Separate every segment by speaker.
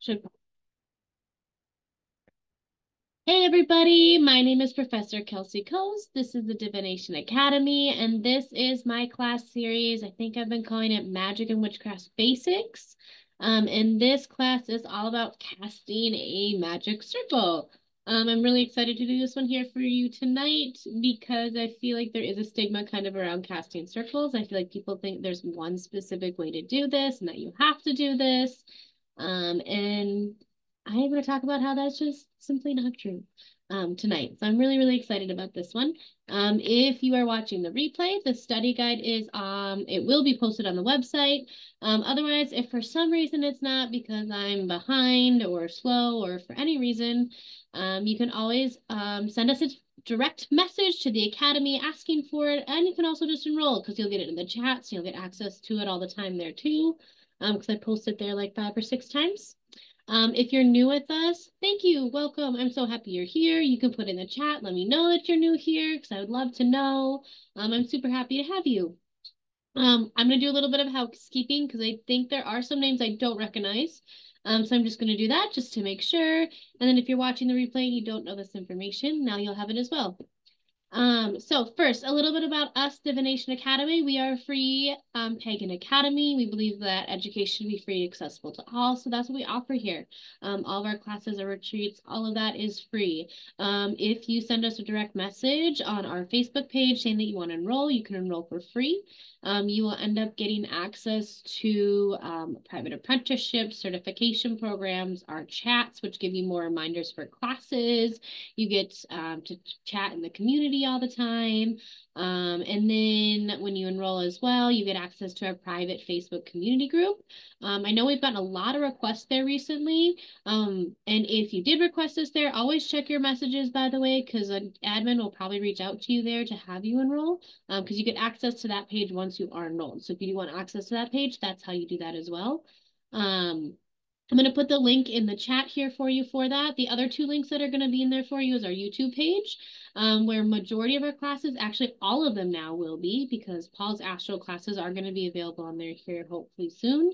Speaker 1: Should... Hey everybody, my name is Professor Kelsey Kohs. This is the Divination Academy, and this is my class series. I think I've been calling it Magic and Witchcraft Basics. And this class is all about casting a magic circle. I'm really excited to do this one here for you tonight because I feel like there is a stigma kind of around casting circles. I feel like people think there's one specific way to do this and that you have to do this. And I'm going to talk about how that's just simply not true tonight. So I'm really, really excited about this one. If you are watching the replay, the study guide is it will be posted on the website. Otherwise, if for some reason it's not because I'm behind or slow or for any reason, you can always send us a direct message to the Academy asking for it, and you can also just enroll because you'll get it in the chat, so you'll get access to it all the time there too, because I post it there like 5 or 6 times. If you're new with us, thank you. Welcome. I'm so happy you're here. You can put in the chat. Let me know that you're new here because I would love to know. I'm super happy to have you. I'm going to do a little bit of housekeeping because I think there are some names I don't recognize. So I'm just going to do that just to make sure. And then if you're watching the replay and you don't know this information, now you'll have it as well. So first, a little bit about us, Divination Academy. We are a free pagan academy. We believe that education should be free and accessible to all. So that's what we offer here. All of our classes, our retreats, all of that is free. If you send us a direct message on our Facebook page saying that you want to enroll, you can enroll for free. You will end up getting access to private apprenticeships, certification programs, our chats, which give you more reminders for classes. You get to chat in the community all the time. And then when you enroll as well, you get access to our private Facebook community group. I know we've gotten a lot of requests there recently. And if you did request us there, always check your messages, by the way, because an admin will probably reach out to you there to have you enroll, because you get access to that page once you are enrolled. So if you do want access to that page, that's how you do that as well. I'm going to put the link in the chat here for you for that. The other 2 links that are going to be in there for you is our YouTube page, where majority of our classes, actually all of them now will be, because Paul's Astro classes are going to be available on there here hopefully soon.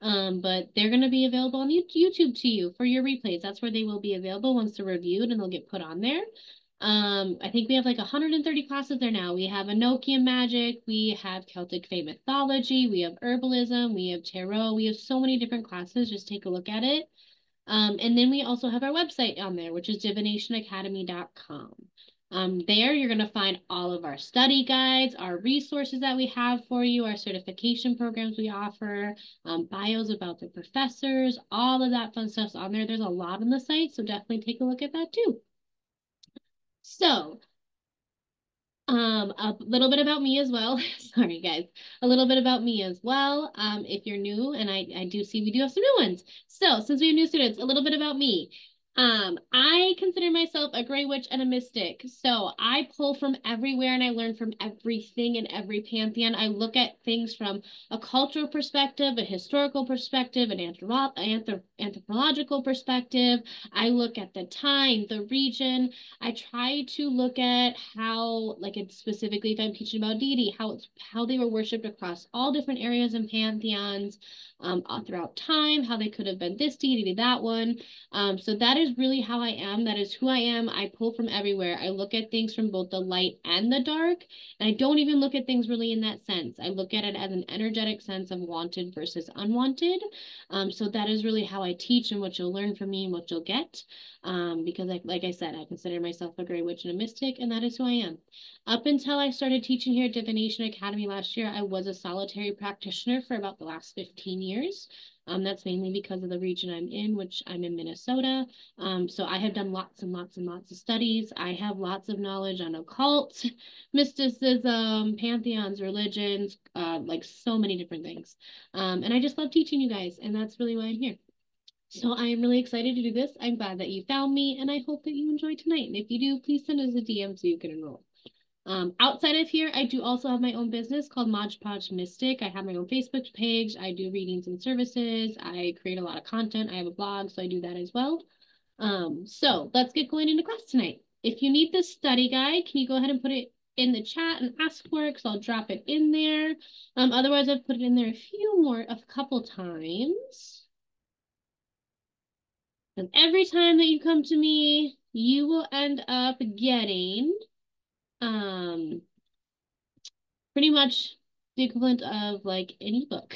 Speaker 1: But they're going to be available on YouTube to you for your replays. That's where they will be available once they're reviewed and they'll get put on there. I think we have like 130 classes there now. We have Enochian magic, we have Celtic Fae mythology, we have herbalism, we have tarot, we have so many different classes. Just take a look at it. And then we also have our website on there, which is divinationacademy.com. There you're going to find all of our study guides, our resources that we have for you, our certification programs we offer, bios about the professors, all of that fun stuff's on there. There's a lot on the site, so definitely take a look at that too. So, a little bit about me as well. Sorry, guys. A little bit about me as well. If you're new, and I do see we do have some new ones. So, since we have new students, a little bit about me. I consider myself a gray witch and a mystic. So I pull from everywhere and I learn from everything in every pantheon. I look at things from a cultural perspective, a historical perspective, an anthropological perspective. I look at the time, the region. I try to look at how, like it's specifically if I'm teaching about deity, how they were worshipped across all different areas and pantheons all throughout time, how they could have been this deity, that one. So that is really how I am. That is who I am. I pull from everywhere. I look at things from both the light and the dark. And I don't even look at things really in that sense. I look at it as an energetic sense of wanted versus unwanted. So that is really how I teach and what you'll learn from me and what you'll get. Because like I said, I consider myself a gray witch and a mystic, and that is who I am. Up until I started teaching here at Divination Academy last year, I was a solitary practitioner for about the last 15 years. That's mainly because of the region I'm in, which I'm in Minnesota. So I have done lots and lots and lots of studies. I have lots of knowledge on occult, mysticism, pantheons, religions, like so many different things. And I just love teaching you guys, and that's really why I'm here. So I am really excited to do this. I'm glad that you found me, and I hope that you enjoy tonight. And if you do, please send us a DM so you can enroll. Outside of here, I do also have my own business called Mod Podge Mystic. I have my own Facebook page. I do readings and services. I create a lot of content. I have a blog, so I do that as well. So let's get going into class tonight. If you need this study guide, can you go ahead and put it in the chat and ask for it? Because I'll drop it in there. Otherwise, I've put it in there a couple times. And every time that you come to me, you will end up getting pretty much the equivalent of like an ebook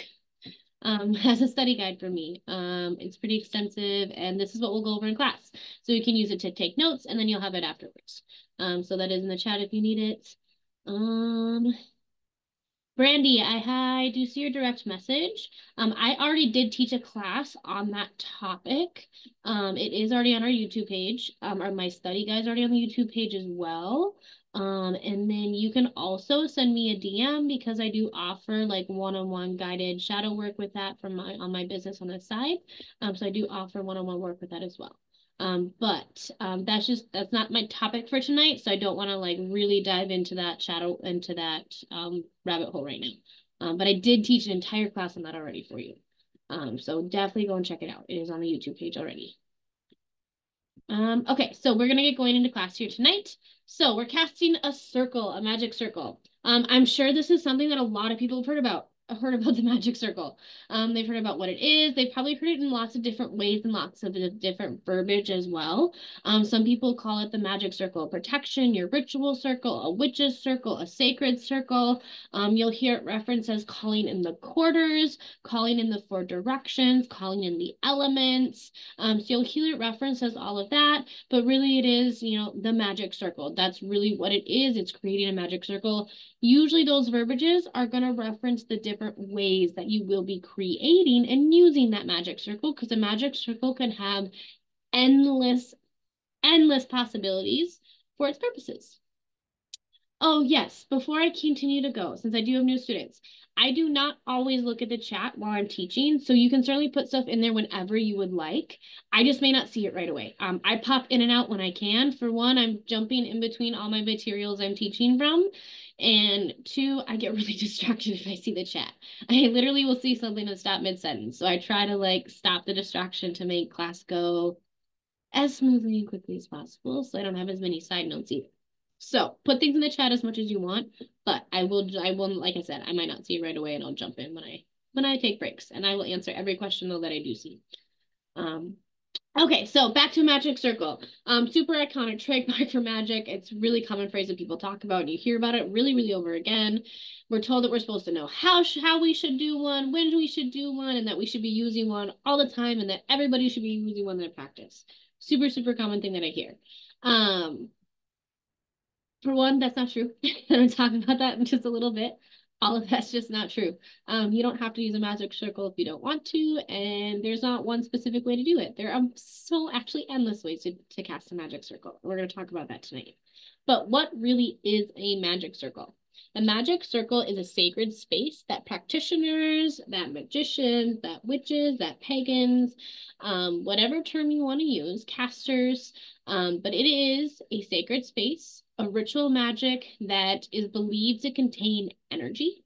Speaker 1: as a study guide for me. It's pretty extensive, and this is what we'll go over in class. So you can use it to take notes, and then you'll have it afterwards. So that is in the chat if you need it. Brandy, I do see your direct message. I already did teach a class on that topic. It is already on our YouTube page. Or my study guide is already on the YouTube page as well. And then you can also send me a DM because I do offer like one-on-one guided shadow work with that from on my business on the side. So I do offer one-on-one work with that as well. But that's not my topic for tonight, so I don't want to like really dive into that rabbit hole right now. But I did teach an entire class on that already for you. So definitely go and check it out. It is on the YouTube page already. Okay, so we're gonna get going into class here tonight. So we're casting a circle, a magic circle. I'm sure this is something that a lot of people have heard about the magic circle. They've heard about what it is. They've probably heard it in lots of different ways and lots of different verbiage as well. Some people call it the magic circle of protection, your ritual circle, a witch's circle, a sacred circle. You'll hear it referenced as calling in the quarters, calling in the four directions, calling in the elements. So you'll hear it referenced as all of that, but really it is, the magic circle. That's really what it is. It's creating a magic circle. Usually those verbiages are going to reference the different ways that you will be creating and using that magic circle, because a magic circle can have endless possibilities for its purposes. Oh, yes. Before I continue to go, since I do have new students, I do not always look at the chat while I'm teaching, so you can certainly put stuff in there whenever you would like. I just may not see it right away. I pop in and out when I can. For one, I'm jumping in between all my materials I'm teaching from. And two, I get really distracted if I see the chat. I literally will see something and stop mid-sentence. So I try to like stop the distraction to make class go as smoothly and quickly as possible, so I don't have as many side notes either. So put things in the chat as much as you want, but I will, like I said, I might not see it right away, and I'll jump in when I take breaks, and I will answer every question though that I do see. Okay, so back to magic circle. Super iconic trademark for magic. It's really common phrase that people talk about, and you hear about it really, really over again. We're told that we're supposed to know how we should do one, when we should do one, and that we should be using one all the time, and that everybody should be using one in their practice. Super, super common thing that I hear. For one, that's not true. I'm going to talk about that in just a little bit. All of that's just not true. You don't have to use a magic circle if you don't want to, and there's not one specific way to do it. There are so actually endless ways to cast a magic circle. We're going to talk about that tonight. But what really is a magic circle? A magic circle is a sacred space that practitioners, that magicians, that witches, that pagans, whatever term you want to use, casters, but it is a sacred space, a ritual magic that is believed to contain energy.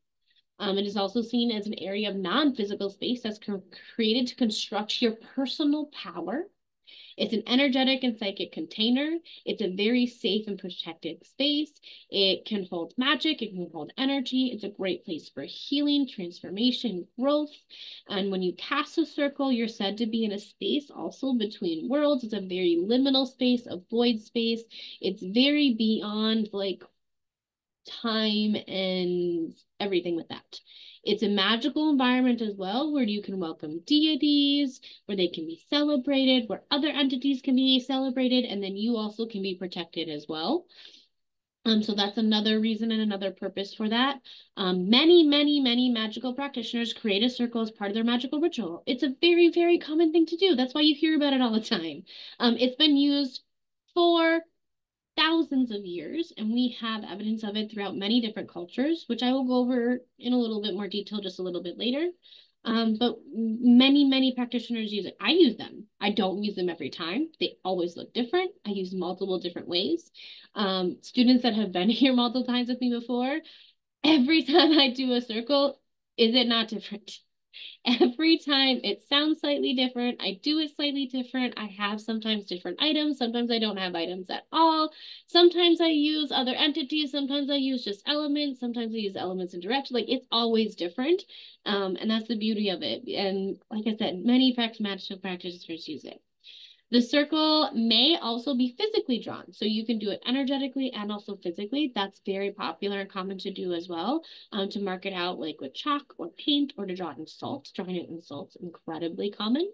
Speaker 1: It is also seen as an area of non-physical space that's created to construct your personal power. It's an energetic and psychic container. It's a very safe and protected space. It can hold magic. It can hold energy. It's a great place for healing, transformation, growth. And when you cast a circle, you're said to be in a space also between worlds. It's a very liminal space, a void space. It's very beyond like time and everything with that. It's a magical environment as well, where you can welcome deities, where they can be celebrated, where other entities can be celebrated, and then you also can be protected as well. So that's another reason and another purpose for that. Many magical practitioners create a circle as part of their magical ritual. It's a very, very common thing to do. That's why you hear about it all the time. It's been used for thousands of years, and we have evidence of it throughout many different cultures, which I will go over in a little bit more detail just a little bit later. But many practitioners use it. I use them. I don't use them every time. They always look different. I use multiple different ways. Students that have been here multiple times with me before, every time I do a circle, is it not different? Every time it sounds slightly different. I do it slightly different. I have sometimes different items. Sometimes I don't have items at all. Sometimes I use other entities. Sometimes I use just elements. Sometimes I use elements indirect. Like it's always different. And that's the beauty of it. And like I said, many magical practitioners use it. The circle may also be physically drawn. So you can do it energetically and also physically. That's very popular and common to do as well. To mark it out like with chalk or paint or to draw it in salt. Drawing it in salt's incredibly common.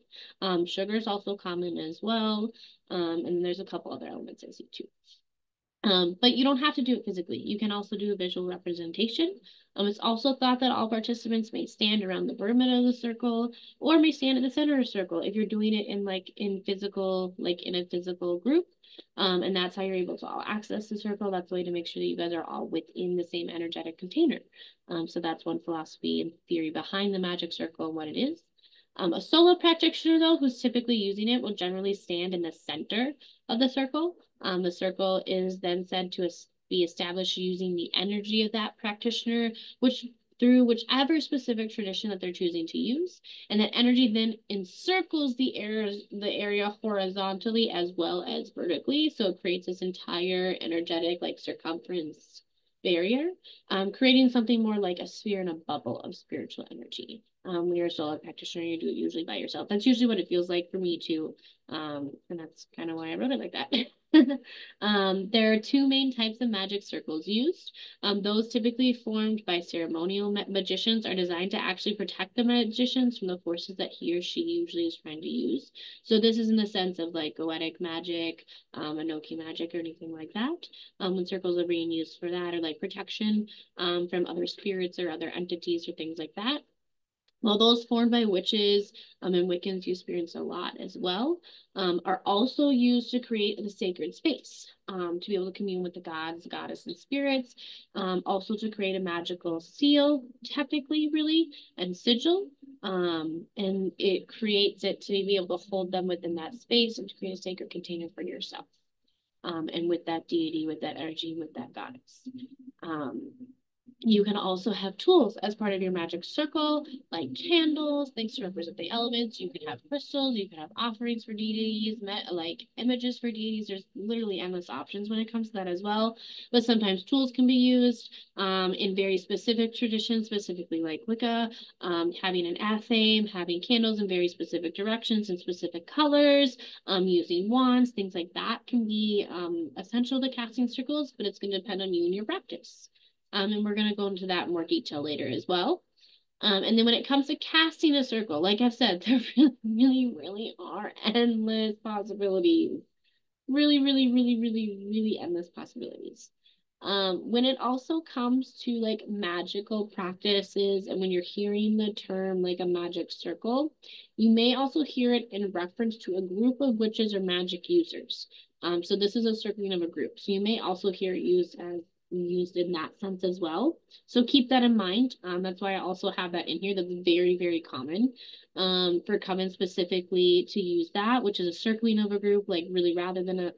Speaker 1: Sugar is also common as well. And there's a couple other elements I see too. But you don't have to do it physically. You can also do a visual representation. It's also thought that all participants may stand around the perimeter of the circle or may stand at the center of the circle if you're doing it in in a physical group. And that's how you're able to all access the circle. That's the way to make sure that you guys are all within the same energetic container. So that's one philosophy and theory behind the magic circle and what it is. A solo practitioner, though, who's typically using it, will generally stand in the center of the circle. The circle is then said to be established using the energy of that practitioner, which through whichever specific tradition that they're choosing to use. And that energy then encircles the area horizontally as well as vertically. So it creates this entire energetic like circumference barrier, creating something more like a sphere and a bubble of spiritual energy. When you're a solo practitioner, you do it usually by yourself. That's usually what it feels like for me too. And that's kind of why I wrote it like that. There are two main types of magic circles used. Those typically formed by ceremonial magicians are designed to actually protect the magicians from the forces that he or she usually is trying to use. So this is in the sense of like goetic magic, Enoki magic, or anything like that. When circles are being used for that, or like protection from other spirits or other entities or things like that. Well, those formed by witches and Wiccans you experience a lot as well, are also used to create the sacred space, to be able to commune with the gods, goddess, and spirits, also to create a magical seal, technically, really, and sigil. And it creates it to be able to hold them within that space and to create a sacred container for yourself. And with that deity, with that energy, with that goddess. You can also have tools as part of your magic circle, like candles, things to represent the elements. You can have crystals, you can have offerings for deities, like images for deities. There's literally endless options when it comes to that as well. But sometimes tools can be used in very specific traditions, specifically like Wicca, having an athame, having candles in very specific directions and specific colors, using wands, things like that can be essential to casting circles, but it's going to depend on you and your practice. And we're going to go into that in more detail later as well. And then when it comes to casting a circle, like I've said, there really are endless possibilities. Really endless possibilities. When it also comes to like magical practices and when you're hearing the term like a magic circle, you may also hear it in reference to a group of witches or magic users. So this is a circling of a group. So you may also hear it used in that sense as well. So keep that in mind. That's why I also have that in here. That's very common for coven specifically to use that, which is a circling of a group, like really rather than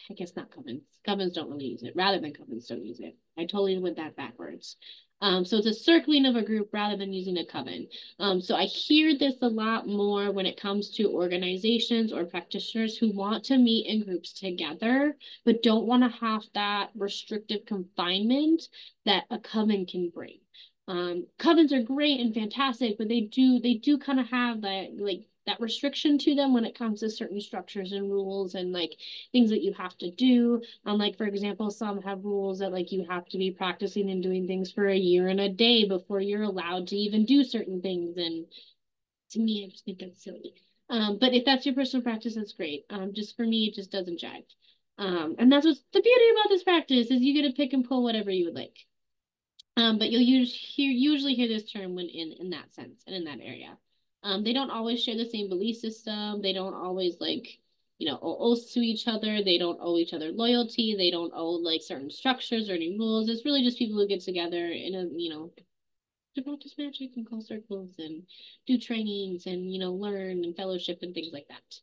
Speaker 1: I guess not covens. Covens don't really use it. Rather than covens don't use it. I totally went that backwards. So it's a circling of a group rather than using a coven. So I hear this a lot more when it comes to organizations or practitioners who want to meet in groups together, but don't want to have that restrictive confinement that a coven can bring. Covens are great and fantastic, but they do kind of have that restriction to them when it comes to certain structures and rules and like things that you have to do. Like for example, some have rules that like you have to be practicing and doing things for a year and a day before you're allowed to even do certain things. And to me, I just think that's silly. But if that's your personal practice, that's great. Just for me, it just doesn't jive. And that's what's the beauty about this practice is you get to pick and pull whatever you would like. But you'll usually hear this term when in that sense and in that area. They don't always share the same belief system. They don't always owe oaths to each other. They don't owe each other loyalty. They don't owe like certain structures or any rules. It's really just people who get together in to practice magic and call circles and do trainings and learn and fellowship and things like that.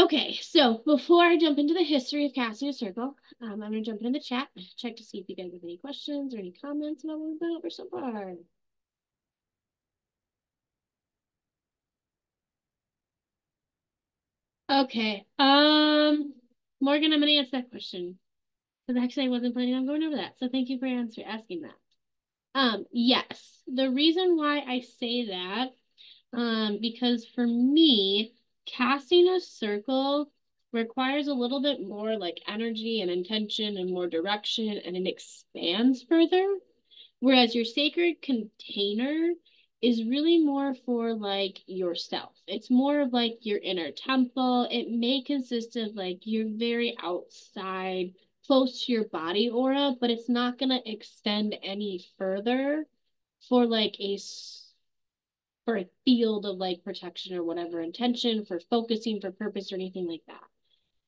Speaker 1: Okay, so before I jump into the history of casting a circle, I'm going to jump into the chat, check to see if you guys have any questions or any comments about what we've been over so far. Okay, Morgan, I'm going to answer that question because actually I wasn't planning on going over that. So thank you for asking that. Yes, the reason why I say that, because for me, casting a circle requires a little bit more like energy and intention and more direction, and it expands further. Whereas your sacred container is really more for like yourself. It's more of like your inner temple. It may consist of like your very outside, close to your body aura, but it's not going to extend any further for like for a field of like protection or whatever intention, for focusing, for purpose, or anything like that.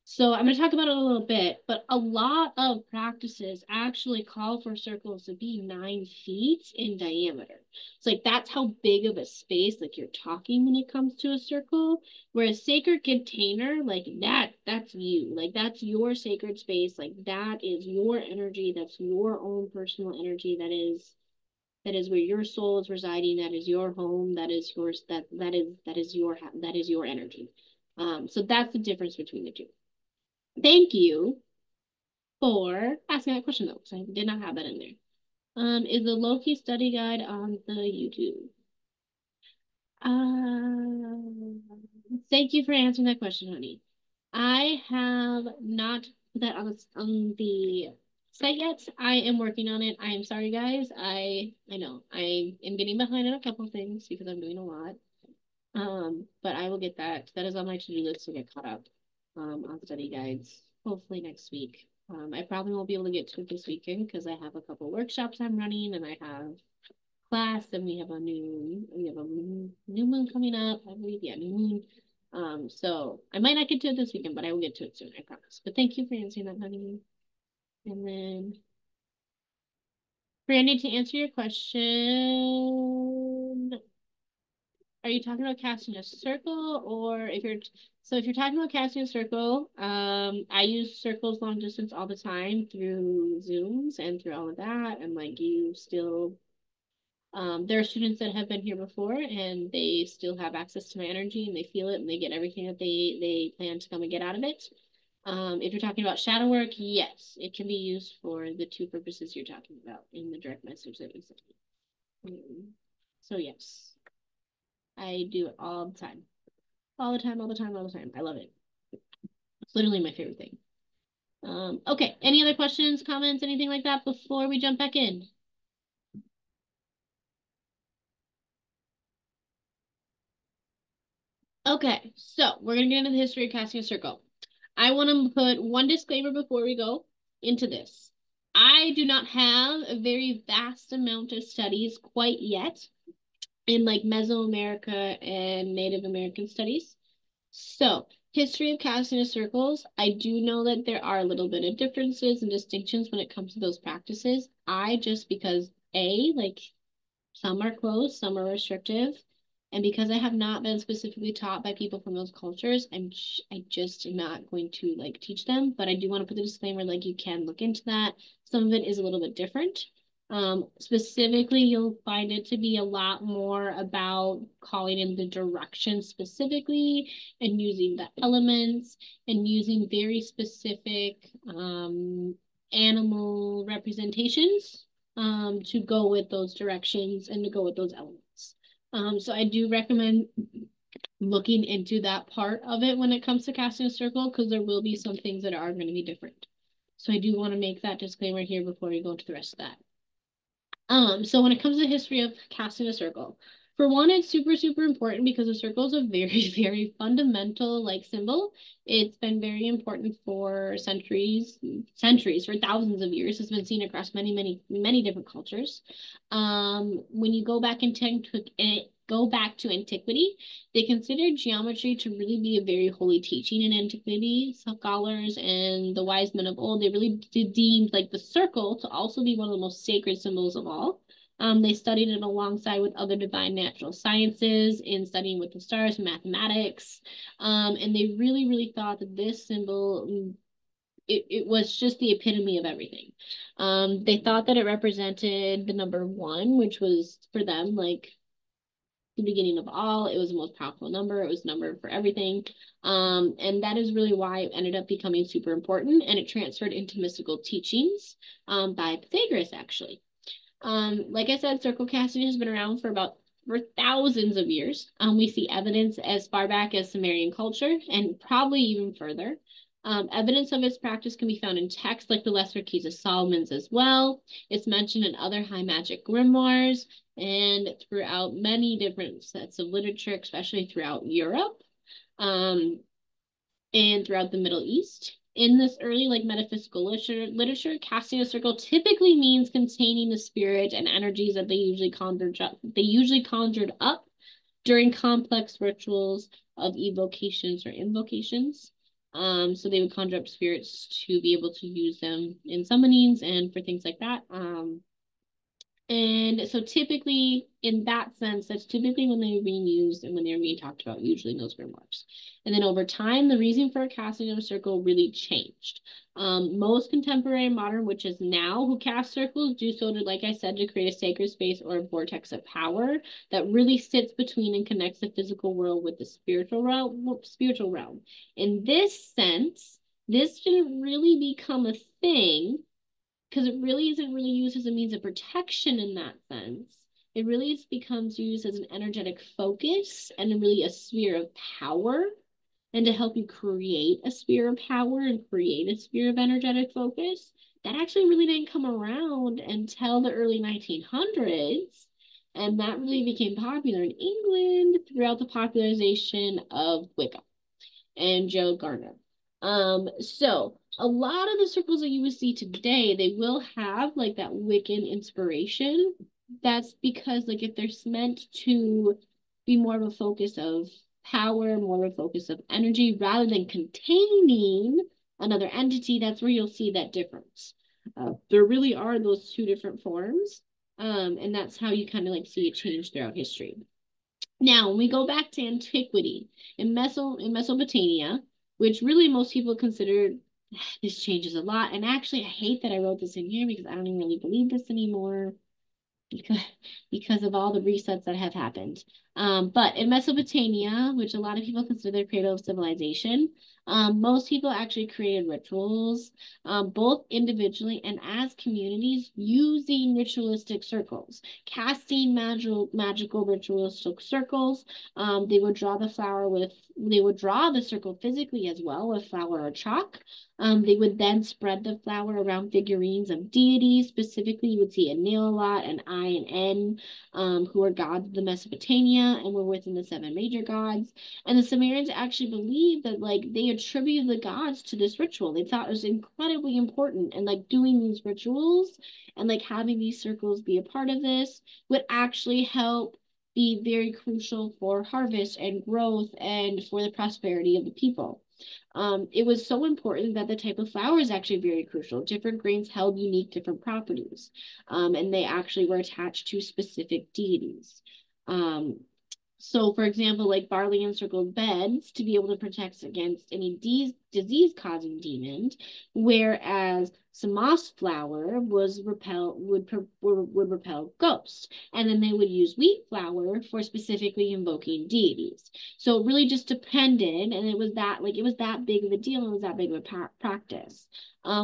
Speaker 1: So I'm going to talk about it a little bit, but a lot of practices actually call for circles to be 9 feet in diameter. It's like that's how big of a space like you're talking when it comes to a circle. Whereas sacred container, like that's you. Like that's your sacred space. Like that is your energy. That's your own personal energy. That is where your soul is residing. That is your home. That is yours. That is your energy. So that's the difference between the two. Thank you for asking that question though, because I did not have that in there. Is the Loki study guide on the YouTube? Thank you for answering that question, honey. I have not put that on the site yet. I am working on it. I am sorry, guys. I know I am getting behind on a couple things because I'm doing a lot. But I will get that. That is on my to-do list to get caught up on study guides, hopefully next week. I probably won't be able to get to it this weekend because I have a couple workshops I'm running and I have class and we have a new moon coming up, I believe. Yeah, new moon. So I might not get to it this weekend, but I will get to it soon, I promise. But thank you for answering that, honey. And then Brandy, to answer your question, are you talking about casting a circle, or if you're talking about casting a circle, I use circles long distance all the time through Zooms and through all of that, and like you still there are students that have been here before and they still have access to my energy and they feel it and they get everything that they plan to come and get out of it. If you're talking about shadow work, yes, it can be used for the two purposes you're talking about in the direct message that we sent. So yes. I do it all the time. All the time, all the time, all the time. I love it. It's literally my favorite thing. Okay. Any other questions, comments, anything like that before we jump back in? Okay, so we're gonna get into the history of casting a circle. I want to put one disclaimer before we go into this. I do not have a very vast amount of studies quite yet in like Mesoamerica and Native American studies. So, history of casting of circles, I do know that there are a little bit of differences and distinctions when it comes to those practices. I just because like some are closed, some are restrictive. And because I have not been specifically taught by people from those cultures, I just am not going to like teach them. But I do want to put the disclaimer like you can look into that. Some of it is a little bit different. Specifically, you'll find it to be a lot more about calling in the direction specifically and using the elements and using very specific animal representations to go with those directions and to go with those elements. So I do recommend looking into that part of it when it comes to casting a circle because there will be some things that are going to be different. So I do want to make that disclaimer here before we go into the rest of that. So when it comes to the history of casting a circle, for one, it's super, super important because a circle is a very, very fundamental like symbol. It's been very important for centuries, for thousands of years. It's been seen across many, many, many different cultures. When you go back go back to antiquity, they considered geometry to really be a very holy teaching in antiquity. Scholars and the wise men of old, they really deemed like the circle to also be one of the most sacred symbols of all. They studied it alongside with other divine natural sciences in studying with the stars and mathematics. And they really, really thought that this symbol, it was just the epitome of everything. They thought that it represented the number one, which was for them like the beginning of all. It was the most powerful number. It was number for everything. And that is really why it ended up becoming super important and it transferred into mystical teachings by Pythagoras, actually. Like I said, circle casting has been around for about for thousands of years. We see evidence as far back as Sumerian culture and probably even further. Evidence of its practice can be found in texts like the Lesser Keys of Solomon's as well. It's mentioned in other high magic grimoires and throughout many different sets of literature, especially throughout Europe. And throughout the Middle East. In this early metaphysical literature, casting a circle typically means containing the spirit and energies that they usually conjured up during complex rituals of evocations or invocations. So they would conjure up spirits to be able to use them in summonings and for things like that. And so typically, in that sense, that's typically when they were being used and when they were being talked about, usually in those grimoires. And then over time, the reason for casting of a circle really changed. Most contemporary modern witches now who cast circles do so to, like I said, to create a sacred space or a vortex of power that really sits between and connects the physical world with the spiritual realm. In this sense, this didn't really become a thing because it really isn't really used as a means of protection in that sense. It really becomes used as an energetic focus and really a sphere of power, and to help you create a sphere of power and create a sphere of energetic focus. That actually really didn't come around until the early 1900s. And that really became popular in England throughout the popularization of Wicca and Joe Garner. So a lot of the circles that you would see today, they will have like that Wiccan inspiration. That's because if they're meant to be more of a focus of power, more of a focus of energy, rather than containing another entity, that's where you'll see that difference. There really are those two different forms. And that's how you kind of see it change throughout history. Now, when we go back to antiquity, in Mesopotamia, which really most people consider this changes a lot. And actually, I hate that I wrote this in here because I don't even really believe this anymore because of all the resets that have happened. But in Mesopotamia, which a lot of people consider the cradle of civilization, most people actually created rituals, both individually and as communities, using ritualistic circles, casting magical ritualistic circles. They would draw the circle physically as well with flour or chalk. They would then spread the flour around figurines of deities. Specifically, you would see Enlil a lot, and I and N, who are gods of the Mesopotamia and were within the seven major gods. And the Sumerians actually believed that they attributed the gods to this ritual. They thought it was incredibly important, and doing these rituals and having these circles be a part of this would actually help be very crucial for harvest and growth and for the prosperity of the people. It was so important that the type of flour is actually very crucial. Different grains held unique different properties, and they actually were attached to specific deities. So, for example, barley encircled beds to be able to protect against any disease-causing demons, whereas Samos flour would repel ghosts, and then they would use wheat flour for specifically invoking deities. So it really just depended, and it was that big of a deal, and it was that big of a practice.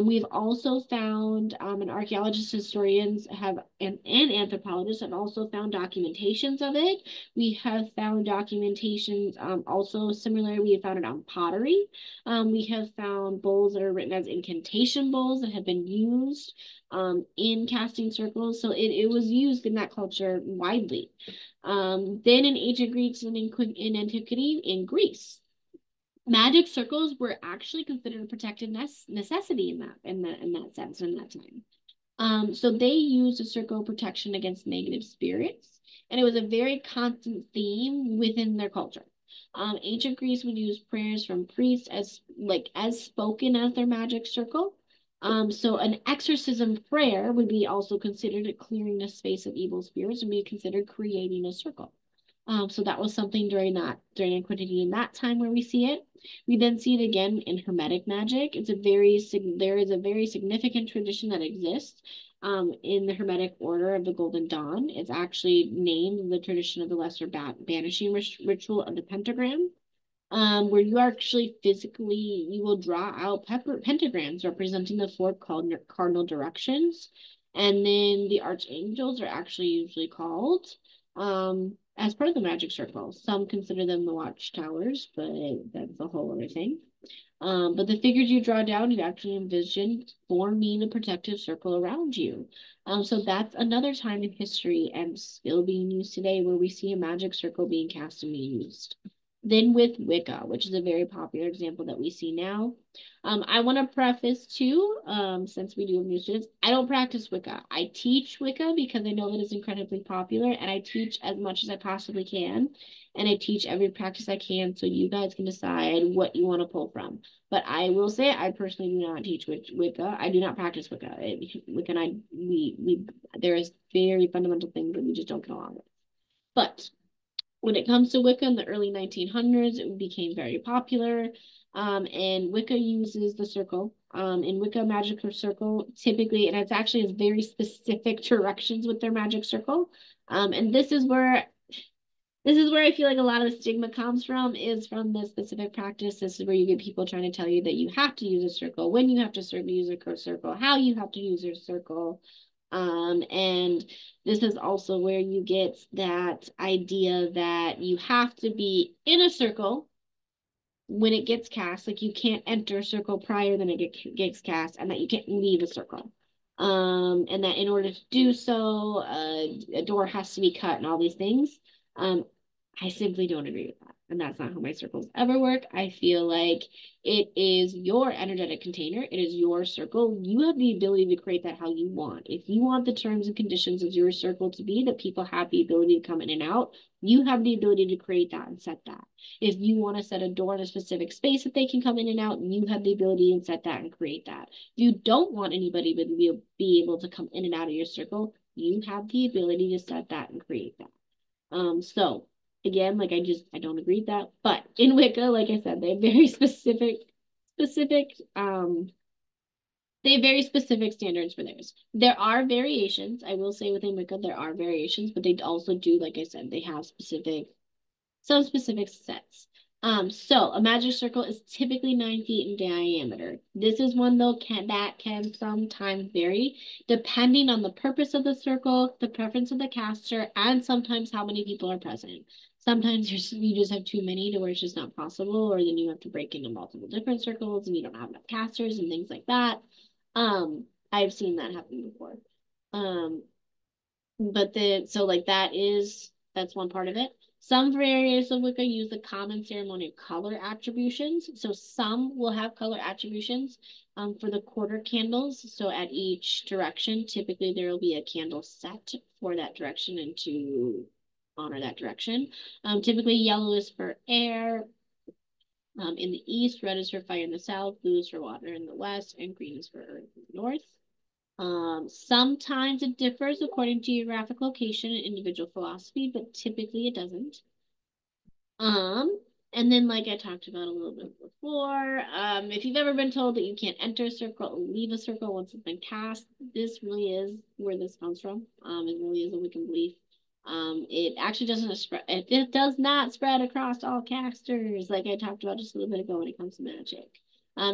Speaker 1: We've also found, and archaeologists, historians and anthropologists have also found documentations of it. We have found documentations, also similar, we have found it on pottery. We have found bowls that are written as incantation bowls that have been used in casting circles. So it was used in that culture widely. Then in ancient Greeks and in antiquity in Greece, magic circles were actually considered a protected necessity in that sense in that time. So they used a circle of protection against negative spirits, and it was a very constant theme within their culture. Ancient Greece would use prayers from priests as spoken as their magic circle. So an exorcism prayer would be also considered a clearing the space of evil spirits and be considered creating a circle. So that was something during antiquity in that time where we see it. We then see it again in Hermetic magic. There is a very significant tradition that exists in the Hermetic Order of the Golden Dawn. It's actually named the tradition of the Lesser Banishing Ritual of the Pentagram, where you actually you will draw out pentagrams representing the four cardinal directions. And then the archangels are actually usually called. as part of the magic circle. Some consider them the watchtowers, but that's a whole other thing. But the figures you draw down, you actually envision forming a protective circle around you. So that's another time in history and still being used today where we see a magic circle being cast and being used. Then with Wicca, which is a very popular example that we see now. I want to preface too, since we do have new students, I don't practice Wicca. I teach Wicca because I know that it's incredibly popular, and I teach as much as I possibly can, and I teach every practice I can, so you guys can decide what you want to pull from. But I will say, I personally do not teach Wicca. I do not practice Wicca. Wicca and I, there is very fundamental things that we just don't get along with. But when it comes to Wicca in the early 1900s, it became very popular. And Wicca uses the circle. In Wicca magic circle, typically, and it's actually has very specific directions with their magic circle. And this is where I feel like a lot of the stigma comes from, is from the specific practice. This is where you get people trying to tell you that you have to use a circle, when you have to use a circle, how you have to use your circle. And this is also where you get that idea that you have to be in a circle when it gets cast, like you can't enter a circle prior than it gets cast, and that you can't leave a circle. And that in order to do so, a door has to be cut and all these things. I simply don't agree with that. And that's not how my circles ever work. I feel like it is your energetic container. It is your circle. You have the ability to create that how you want. If you want the terms and conditions of your circle to be that people have the ability to come in and out, you have the ability to create that and set that. If you want to set a door in a specific space that they can come in and out, you have the ability and set that and create that. If you don't want anybody to be able to come in and out of your circle, you have the ability to set that and create that. So again, like I don't agree with that. But in Wicca, like I said, they have very they have very specific standards for theirs. There are variations. I will say within Wicca, there are variations, but they also do, like I said, they have some specific sets. So a magic circle is typically 9 feet in diameter. This is one though that can sometimes vary depending on the purpose of the circle, the preference of the caster, and sometimes how many people are present. Sometimes you just have too many to where it's just not possible, or then you have to break into multiple different circles and you don't have enough casters and things like that. I've seen that happen before. Um, but so like that's one part of it. Some variations of Wicca use the common ceremonial color attributions. So some will have color attributions for the quarter candles. So at each direction, typically there will be a candle set for that direction and to honor that direction. Typically yellow is for air. In the east, red is for fire in the south, blue is for water in the west, and green is for earth in the north. Sometimes it differs according to geographic location and individual philosophy, but typically it doesn't. And then like I talked about a little bit before, if you've ever been told that you can't enter a circle or leave a circle once it's been cast, this really is where this comes from. It really is a Wiccan belief. It actually doesn't spread. It does not spread across all casters, like I talked about just a little bit ago when it comes to magic.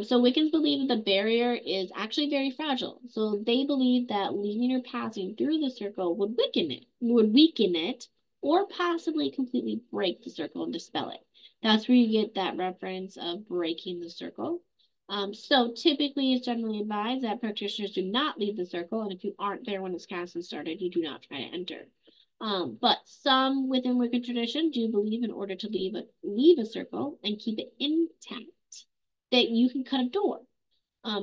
Speaker 1: So Wiccans believe that the barrier is actually very fragile. So they believe that leaving or passing through the circle would weaken it, or possibly completely break the circle and dispel it. That's where you get that reference of breaking the circle. So typically it's generally advised that practitioners do not leave the circle, and if you aren't there when it's cast and started, you do not try to enter. But some within Wiccan tradition do believe in order to leave a circle and keep it intact, that you can cut a door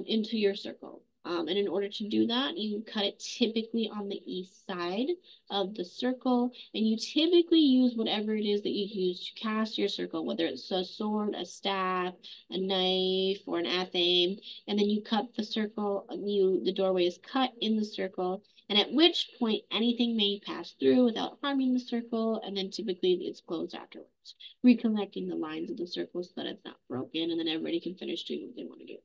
Speaker 1: into your circle. And in order to do that, you cut it typically on the east side of the circle, and you typically use whatever it is that you use to cast your circle, whether it's a sword, a staff, a knife, or an athame, and then you cut the circle, the doorway is cut in the circle, and at which point anything may pass through without harming the circle, and then typically it's closed afterwards, reconnecting the lines of the circle so that it's not broken, and then everybody can finish doing what they want to do.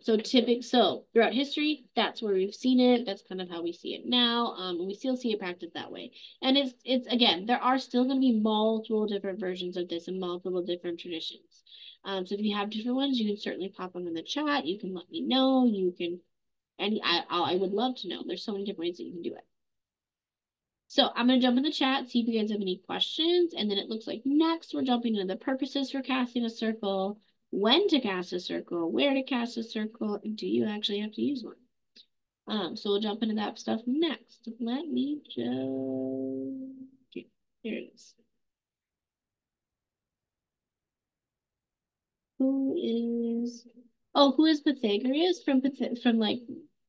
Speaker 1: So throughout history, that's where we've seen it. That's kind of how we see it now. And we still see it practiced that way. And it's again, there are still going to be multiple different versions of this and multiple different traditions. So if you have different ones, you can certainly pop them in the chat. You can let me know. You can, and I would love to know. There's so many different ways that you can do it. So I'm going to jump in the chat, see if you guys have any questions. And then it looks like next we're jumping into the purposes for casting a circle, when to cast a circle, where to cast a circle, and do you actually have to use one? So we'll jump into that stuff next. Let me just, okay, here it is. Who is Pythagoras from like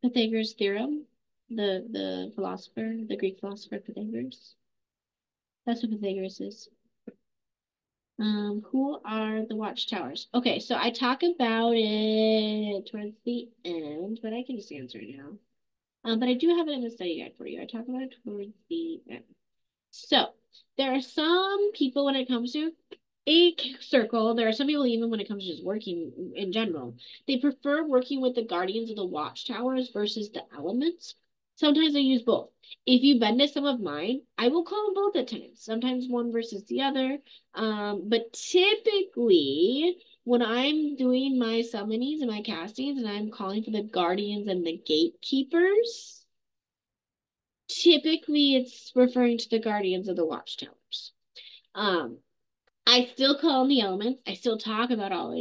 Speaker 1: Pythagoras' theorem? The philosopher, the Greek philosopher Pythagoras. That's what Pythagoras is. Who are the watchtowers? Okay, so I talk about it towards the end, but I can just answer it now. But I do have it in the study guide for you. I talk about it towards the end. So there are some people when it comes to a circle, there are some people even when it comes to just working in general, they prefer working with the guardians of the watchtowers versus the elements. Sometimes I use both. If you've been to some of mine, I will call them both at times. Sometimes one versus the other. But typically, when I'm doing my summonings and my castings and I'm calling for the guardians and the gatekeepers, typically it's referring to the guardians of the watchtowers. Um, I still call them the elements. I still talk about all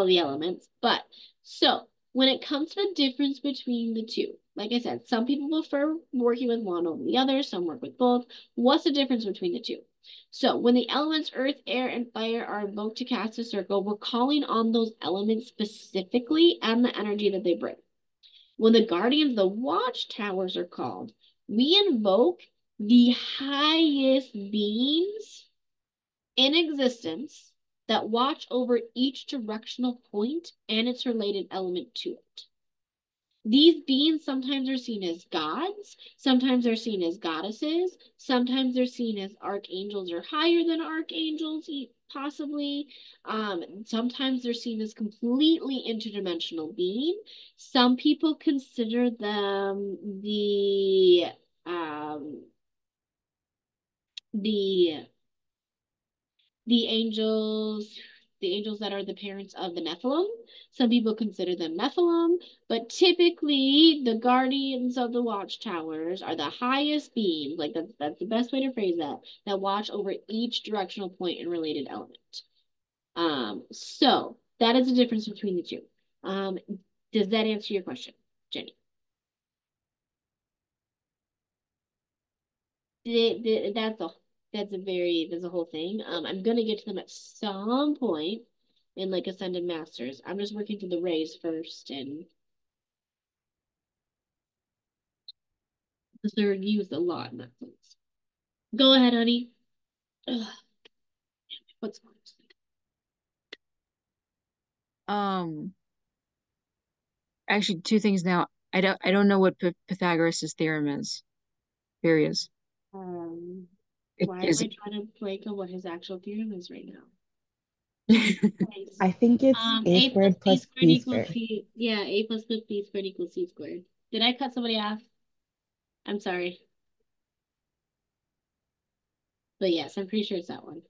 Speaker 1: the elements. But so when it comes to the difference between the two, like I said, some people prefer working with one over the other. Some work with both. What's the difference between the two? So when the elements earth, air, and fire are invoked to cast a circle, we're calling on those elements specifically and the energy that they bring. When the guardians of the watchtowers are called, we invoke the highest beings in existence that watch over each directional point and its related element to it. These beings sometimes are seen as gods, sometimes they're seen as goddesses, sometimes they're seen as archangels or higher than archangels, possibly. Sometimes they're seen as completely interdimensional being. Some people consider them um, the the angels, the angels that are the parents of the Nephilim. Some people consider them Nephilim, but typically the guardians of the watchtowers are the highest beings, like that's the best way to phrase that watch over each directional point and related element. So that is the difference between the two. Does that answer your question, Jenny? That's a whole thing. I'm gonna get to them at some point in like Ascended Masters. I'm just working through the rays first, and because they're used a lot in that sense. Go ahead, honey. Ugh, what's
Speaker 2: Um, Actually, two things now. I don't know what Pythagoras' theorem is. Theory is. It
Speaker 1: why am
Speaker 2: is.
Speaker 1: I trying to break up what his actual theorem is right now? Jesus Christ.
Speaker 3: I think it's A
Speaker 1: A plus
Speaker 3: squared
Speaker 1: B
Speaker 3: plus
Speaker 1: squared
Speaker 3: B
Speaker 1: equals
Speaker 3: squared.
Speaker 1: C. Yeah, A plus B squared equals C squared. Did I cut somebody off? I'm sorry. But yes, I'm pretty sure it's that one.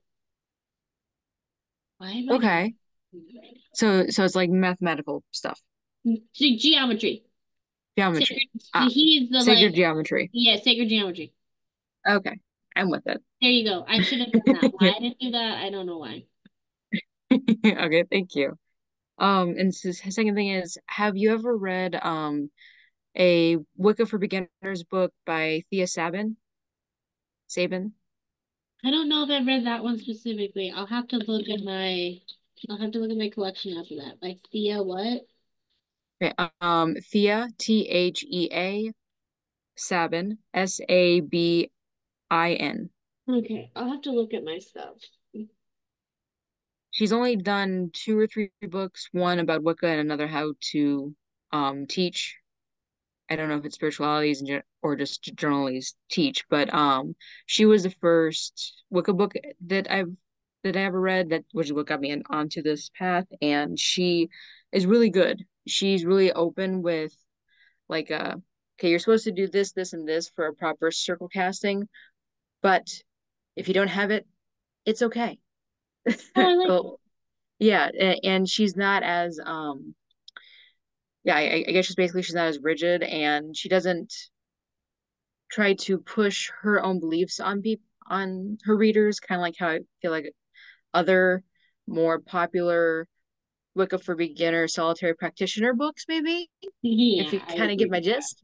Speaker 1: Why am I not
Speaker 2: Okay.
Speaker 1: right
Speaker 2: So it's like mathematical stuff.
Speaker 1: now? Geometry.
Speaker 2: Geometry.
Speaker 1: Sacred,
Speaker 2: Ah,
Speaker 1: he's the like,
Speaker 2: sacred geometry.
Speaker 1: yeah, sacred geometry.
Speaker 2: Okay. I'm with it.
Speaker 1: There you go. I should have done that. Why I didn't do that, I don't know why.
Speaker 2: Okay, thank you. And second thing is, have you ever read a Wicca for Beginners book by Thea Sabin? Sabin?
Speaker 1: I don't know if I've read that one specifically. I'll have to look at my collection after that. Like Thea what?
Speaker 2: Okay, Thea, Thea Sabin, Sabin.
Speaker 1: Okay, I'll have to look at my stuff.
Speaker 2: She's only done two or three books, one about Wicca and another how to teach. I don't know if it's spiritualities or just generally teach, but she was the first Wicca book that I ever read that was what got me onto this path, and she is really good. She's really open with like okay, you're supposed to do this, this, and this for a proper circle casting, but if you don't have it, it's okay.
Speaker 1: Oh, I like
Speaker 2: Oh, yeah, and she's not as yeah, I guess she's not as rigid, and she doesn't try to push her own beliefs on people on her readers, kind of like how I feel like other more popular Wicca for Beginner solitary practitioner books, maybe, if
Speaker 1: Yeah,
Speaker 2: you
Speaker 1: I
Speaker 2: kind of get
Speaker 1: agree
Speaker 2: my
Speaker 1: with that.
Speaker 2: gist.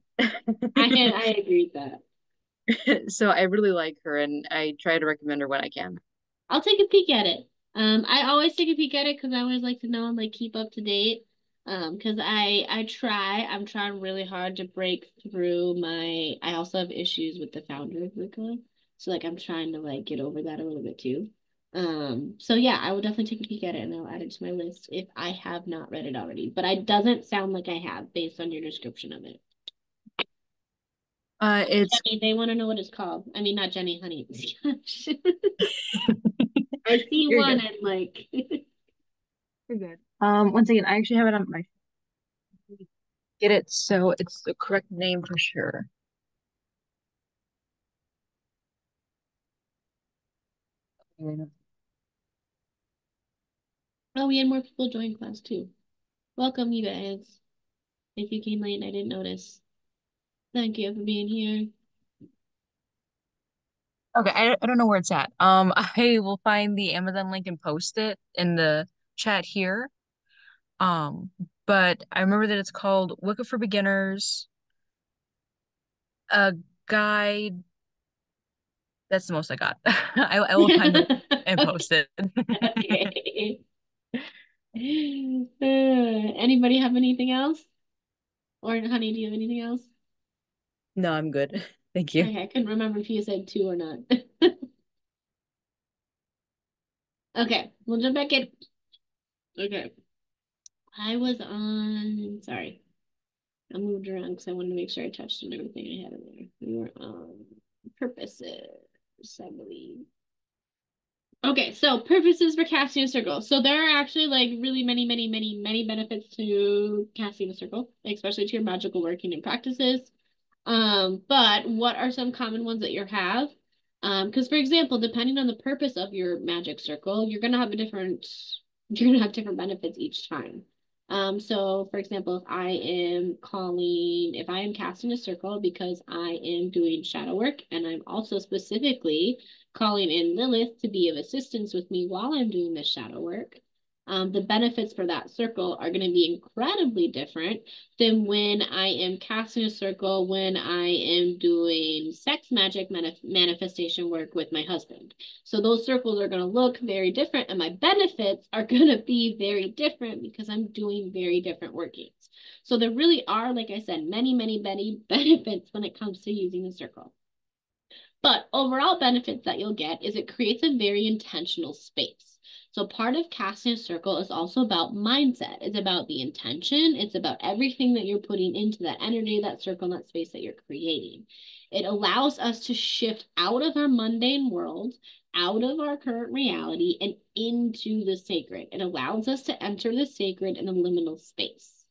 Speaker 1: I agree with that.
Speaker 2: So I really like her and I try to recommend her when I can.
Speaker 1: I'll take a peek at it. I always take a peek at it because I always like to know and like keep up to date. Because I'm trying really hard to break through my. I also have issues with the founder of Wicca, so like I'm trying to like get over that a little bit too. So yeah, I will definitely take a peek at it and I'll add it to my list if I have not read it already. But it doesn't sound like I have based on your description of it.
Speaker 2: It's
Speaker 1: Jenny, they want to know what it's called. I mean, not Jenny, honey. I see
Speaker 2: you're
Speaker 1: one
Speaker 2: good.
Speaker 1: and like.
Speaker 2: You're good. Once again, I actually have it on my get it so it's the correct name for sure.
Speaker 1: Oh, we had more people join class too. Welcome, you guys. If you came late and I didn't notice, thank you for being here.
Speaker 2: Okay, I don't know where it's at. I will find the Amazon link and post it in the chat here. Um, but I remember that it's called Wicca for Beginners, a guide. That's the most I got. I will find it and post it.
Speaker 1: Okay. Anybody have anything else? Or, honey, do you have anything else?
Speaker 2: No, I'm good. Thank you.
Speaker 1: Okay, I couldn't remember if you said two or not. Okay, we'll jump back in. Okay. I was on, sorry, I moved around because I wanted to make sure I touched on everything I had in there. We were on purposes, I believe. Okay, so purposes for casting a circle. So there are actually like really many benefits to casting a circle, especially to your magical working and practices. But what are some common ones that you have? Because for example, depending on the purpose of your magic circle, you're gonna have different benefits each time. So for example, if I am casting a circle because I am doing shadow work and I'm also specifically calling in Lilith to be of assistance with me while I'm doing this shadow work, the benefits for that circle are going to be incredibly different than when I am casting a circle when I am doing sex magic manifestation work with my husband. So those circles are going to look very different, and my benefits are going to be very different because I'm doing very different workings. So there really are, like I said, many benefits when it comes to using a circle. But overall benefits that you'll get is it creates a very intentional space. So part of casting a circle is also about mindset. It's about the intention. It's about everything that you're putting into that energy, that circle, that space that you're creating. It allows us to shift out of our mundane world, out of our current reality, and into the sacred. It allows us to enter the sacred in a liminal space.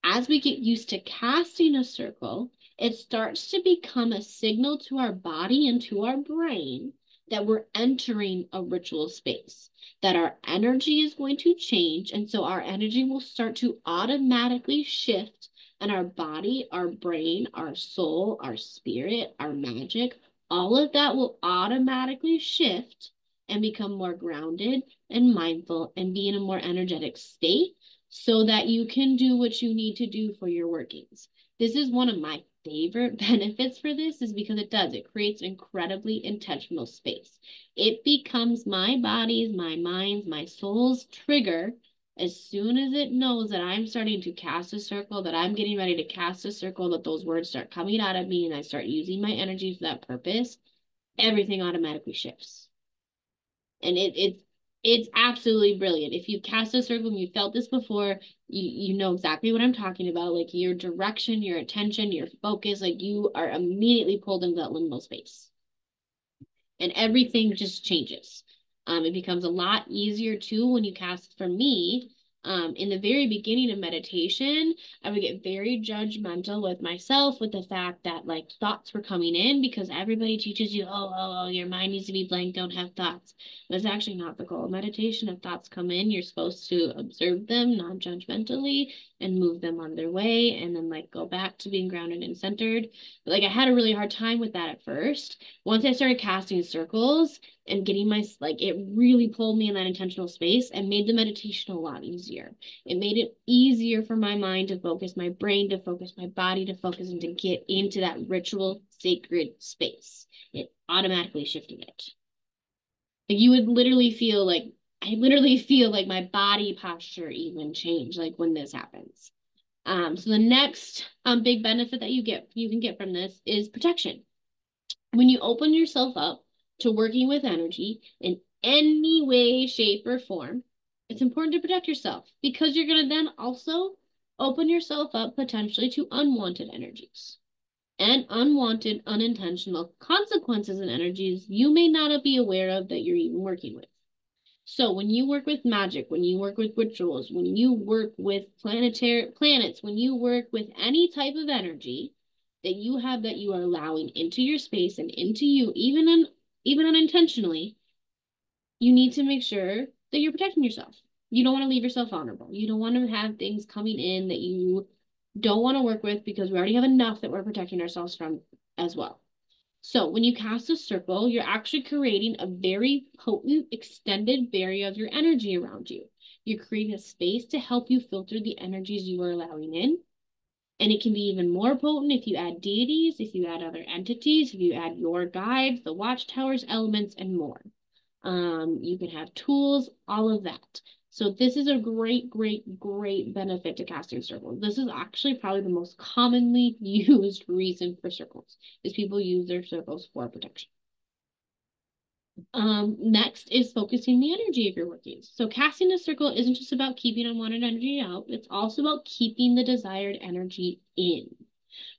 Speaker 1: As we get used to casting a circle, it starts to become a signal to our body and to our brain that we're entering a ritual space, that our energy is going to change. And so our energy will start to automatically shift, and our body, our brain, our soul, our spirit, our magic, all of that will automatically shift and become more grounded and mindful and be in a more energetic state so that you can do what you need to do for your workings. This is one of my favorite benefits for this is because it creates an incredibly intentional space. It becomes my body's, my mind's, my soul's trigger as soon as it knows that I'm starting to cast a circle, that I'm getting ready to cast a circle, that those words start coming out of me and I start using my energy for that purpose, everything automatically shifts. And it's absolutely brilliant. If you cast a circle and you felt this before, you know exactly what I'm talking about. Like your direction, your attention, your focus, like you are immediately pulled into that liminal space. And everything just changes. It becomes a lot easier too when you cast for me. In the very beginning of meditation, I would get very judgmental with myself with the fact that like thoughts were coming in because everybody teaches you, oh, your mind needs to be blank, don't have thoughts. That's actually not the goal of meditation. If thoughts come in, you're supposed to observe them non-judgmentally and move them on their way and then like go back to being grounded and centered. But like I had a really hard time with that at first. Once I started casting circles and getting my like it really pulled me in that intentional space and made the meditation a lot easier. It made it easier for my mind to focus, my brain to focus, my body to focus, and to get into that ritual sacred space. It automatically shifted it. Like you would literally feel like I literally feel like my body posture even change like when this happens. So the next big benefit that you can get from this is protection. When you open yourself up to working with energy in any way, shape, or form, it's important to protect yourself because you're going to then also open yourself up potentially to unwanted energies and unwanted, unintentional consequences and energies you may not be aware of that you're even working with. So when you work with magic, when you work with rituals, when you work with planets, when you work with any type of energy that you have that you are allowing into your space and into you, even unintentionally, you need to make sure that you're protecting yourself. You don't want to leave yourself vulnerable. You don't want to have things coming in that you don't want to work with because we already have enough that we're protecting ourselves from as well. So when you cast a circle, you're actually creating a very potent extended barrier of your energy around you. You're creating a space to help you filter the energies you are allowing in. And it can be even more potent if you add deities, if you add other entities, if you add your guides, the watchtowers, elements, and more. You can have tools, all of that. So this is a great, great, great benefit to casting circles. This is actually probably the most commonly used reason for circles, is people use their circles for protection. Next is focusing the energy of your workings. So casting a circle isn't just about keeping unwanted energy out, it's also about keeping the desired energy in.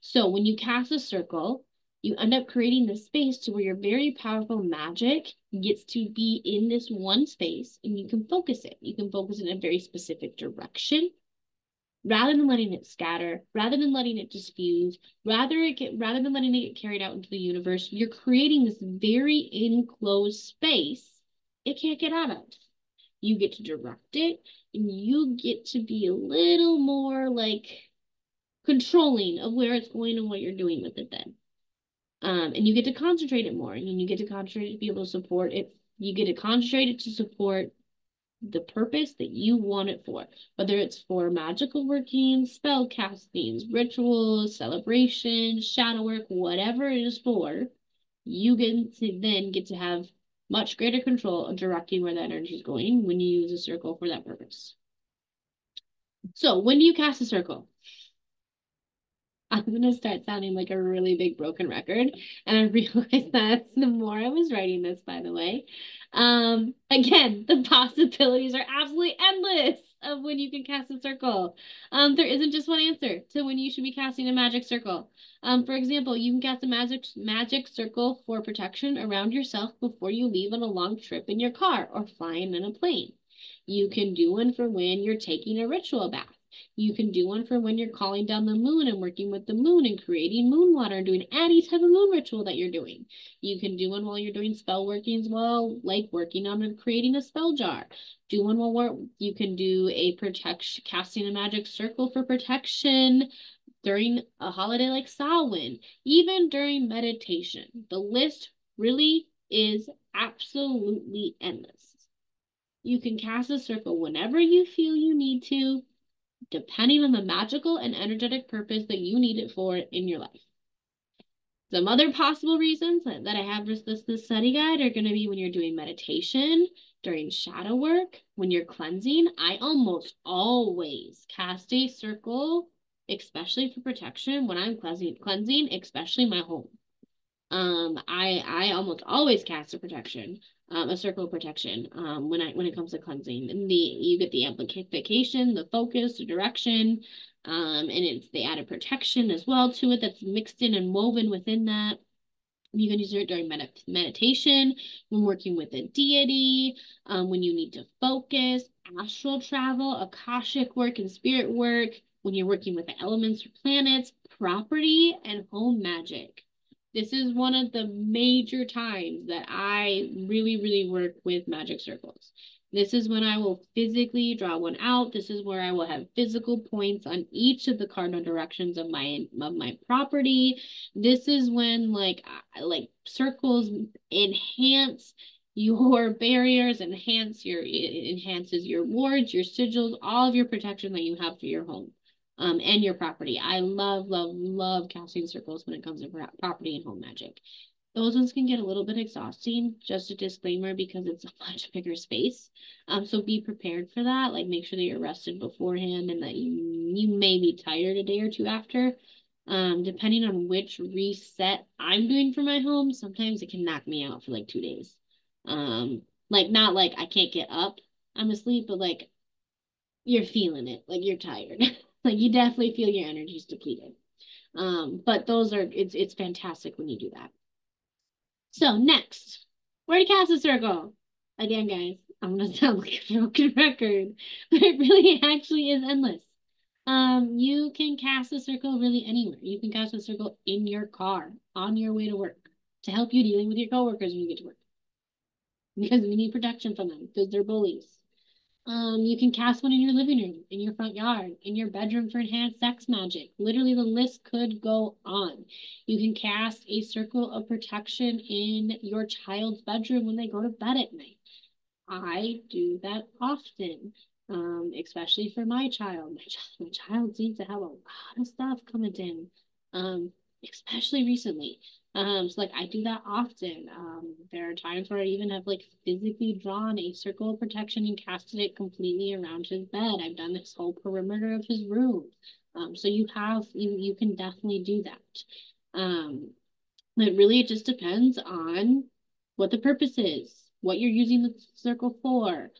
Speaker 1: So when you cast a circle, you end up creating this space to where your very powerful magic gets to be in this one space and you can focus it. You can focus it in a very specific direction rather than letting it scatter, rather than letting it diffuse, rather than letting it get carried out into the universe. You're creating this very enclosed space it can't get out of. You get to direct it and you get to be a little more like controlling of where it's going and what you're doing with it then. And you get to concentrate it more and you get to concentrate it to be able to support it. You get to concentrate it to support the purpose that you want it for, whether it's for magical working, spell castings, rituals, celebrations, shadow work, whatever it is for, you get to have much greater control of directing where that energy is going when you use a circle for that purpose. So when do you cast a circle? I'm gonna start sounding like a really big broken record. And I realized that the more I was writing this, by the way. Again, the possibilities are absolutely endless of when you can cast a circle. There isn't just one answer to when you should be casting a magic circle. For example, you can cast a magic circle for protection around yourself before you leave on a long trip in your car or flying in a plane. You can do one for when you're taking a ritual bath. You can do one for when you're calling down the moon and working with the moon and creating moon water and doing any type of moon ritual that you're doing. You can do one while you're doing spell workings, while like working on creating a spell jar. Do one while you can do a protection, casting a magic circle for protection during a holiday like Samhain, even during meditation. The list really is absolutely endless. You can cast a circle whenever you feel you need to, depending on the magical and energetic purpose that you need it for in your life. Some other possible reasons that I have just this study guide are going to be when you're doing meditation, during shadow work, when you're cleansing. I almost always cast a circle, especially for protection when I'm cleansing, especially my home. I almost always cast a circle of protection, when it comes to cleansing. And you get the amplification, the focus, the direction, and it's the added protection as well to it that's mixed in and woven within that. You can use it during meditation, when working with a deity, when you need to focus, astral travel, akashic work, and spirit work, when you're working with the elements or planets, property, and home magic. This is one of the major times that I really, really work with magic circles. This is when I will physically draw one out. This is where I will have physical points on each of the cardinal directions of my property. This is when like circles enhance your barriers, it enhances your wards, your sigils, all of your protection that you have for your home. And your property. I love, love, love casting circles when it comes to property and home magic. Those ones can get a little bit exhausting, just a disclaimer, because it's a much bigger space. So be prepared for that. Like make sure that you're rested beforehand and that you may be tired a day or two after. Depending on which reset I'm doing for my home, sometimes it can knock me out for like 2 days. Like not like I can't get up, I'm asleep, but like you're feeling it, like you're tired. Like you definitely feel your energy's depleted. But it's fantastic when you do that. So next, where to cast a circle? Again, guys, I'm gonna sound like a broken record, but it really actually is endless. You can cast a circle really anywhere. You can cast a circle in your car on your way to work to help you dealing with your coworkers when you get to work because we need protection from them because they're bullies. You can cast one in your living room, in your front yard, in your bedroom for enhanced sex magic. Literally, the list could go on. You can cast a circle of protection in your child's bedroom when they go to bed at night. I do that often, especially for my child. My child seems to have a lot of stuff coming in, especially recently. So like I do that often. There are times where I even have like physically drawn a circle of protection and casted it completely around his bed. I've done this whole perimeter of his room. So you can definitely do that. It really just depends on what the purpose is, what you're using the circle for,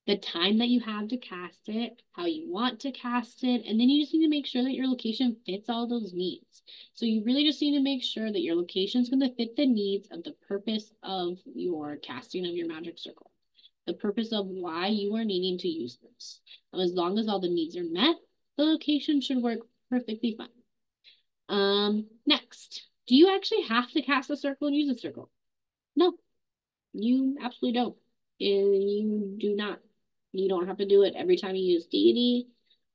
Speaker 1: the time that you have to cast it, how you want to cast it, and then you just need to make sure that your location fits all those needs. So you really just need to make sure that your location is going to fit the needs of the purpose of your casting of your magic circle, the purpose of why you are needing to use this. As long as all the needs are met, the location should work perfectly fine. Next, do you actually have to cast a circle and use a circle? No, you absolutely don't. You do not. You don't have to do it every time you use deity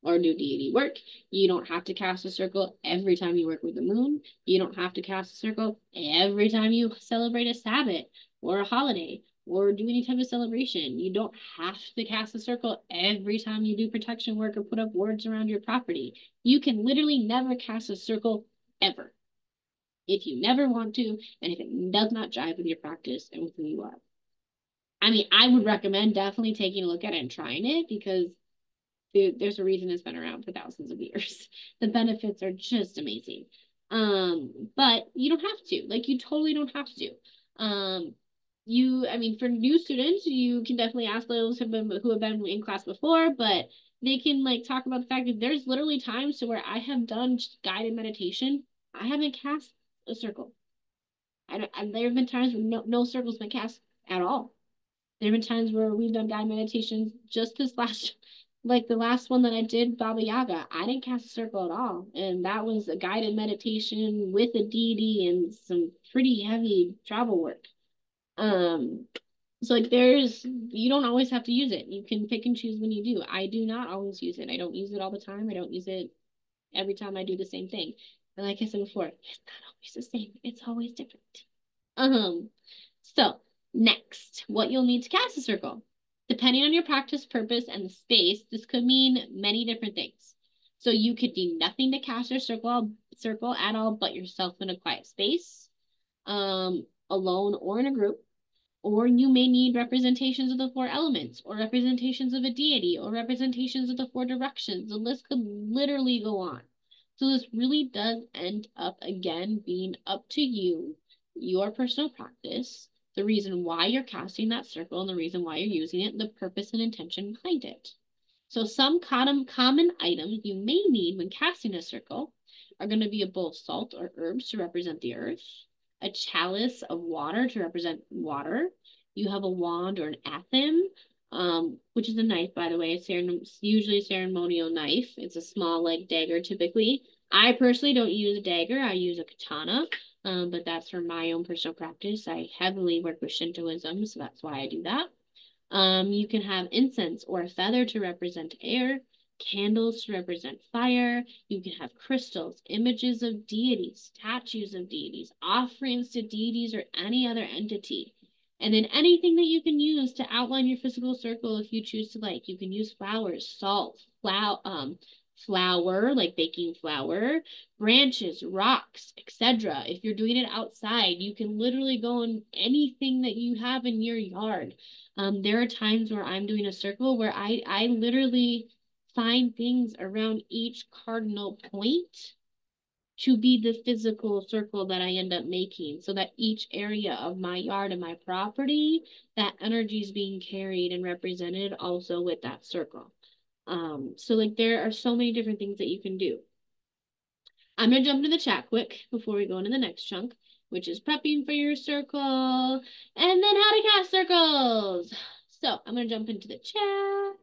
Speaker 1: or do deity work. You don't have to cast a circle every time you work with the moon. You don't have to cast a circle every time you celebrate a Sabbath or a holiday or do any type of celebration. You don't have to cast a circle every time you do protection work or put up wards around your property. You can literally never cast a circle ever if you never want to and if it does not jive with your practice and with who you are. I mean, I would recommend definitely taking a look at it and trying it because there's a reason it's been around for thousands of years. The benefits are just amazing. But you don't have to. Like, you totally don't have to. I mean, for new students, you can definitely ask those who have been in class before, but they can like talk about the fact that there's literally times to where I have done guided meditation. I haven't cast a circle. There have been times where no circles been cast at all. There have been times where we've done guided meditations. Just this last, like the last one that I did, Baba Yaga, I didn't cast a circle at all. And that was a guided meditation with a deity and some pretty heavy travel work. Um, so like you don't always have to use it. You can pick and choose when you do. I do not always use it. I don't use it all the time. I don't use it every time I do the same thing. And like I said before, it's not always the same. It's always different. So next, what you'll need to cast a circle. Depending on your practice purpose and the space, this could mean many different things. So you could do nothing to cast your circle at all but yourself in a quiet space, alone or in a group. Or you may need representations of the four elements, or representations of a deity, or representations of the four directions. The list could literally go on. So this really does end up, again, being up to you, your personal practice, the reason why you're casting that circle, and the reason why you're using it, and the purpose and intention behind it. So some common items you may need when casting a circle are going to be a bowl of salt or herbs to represent the earth, a chalice of water to represent water. You have a wand or an athame, which is a knife, by the way. It's usually a ceremonial knife. It's a small, like, dagger typically. I personally don't use a dagger. I use a katana, but that's for my own personal practice. I heavily work with Shintoism, so that's why I do that. You can have incense or a feather to represent air, candles to represent fire. You can have crystals, images of deities, statues of deities, offerings to deities or any other entity. And then anything that you can use to outline your physical circle if you choose to like. You can use flowers, salt, flour, like baking flour, branches, rocks, etc. If you're doing it outside, you can literally go on anything that you have in your yard. There are times where I'm doing a circle where I literally find things around each cardinal point to be the physical circle that I end up making, so that each area of my yard and my property, that energy is being carried and represented also with that circle. So like there are so many different things that you can do. I'm gonna jump into the chat quick before we go into the next chunk, which is prepping for your circle and then how to cast circles. So I'm gonna jump into the chat.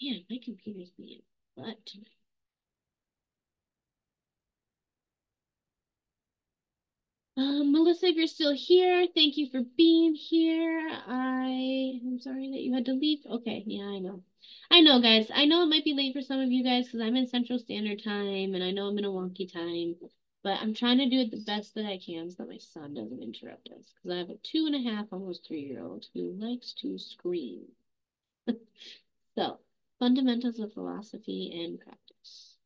Speaker 1: Man, my computer's being butt tonight. Melissa, if you're still here, thank you for being here. I'm sorry that you had to leave. Okay, yeah, I know. I know, guys. I know it might be late for some of you guys because I'm in Central Standard Time and I know I'm in a wonky time, but I'm trying to do it the best that I can so that my son doesn't interrupt us because I have a 2.5, almost 3-year-old who likes to scream. So, fundamentals of philosophy and practice.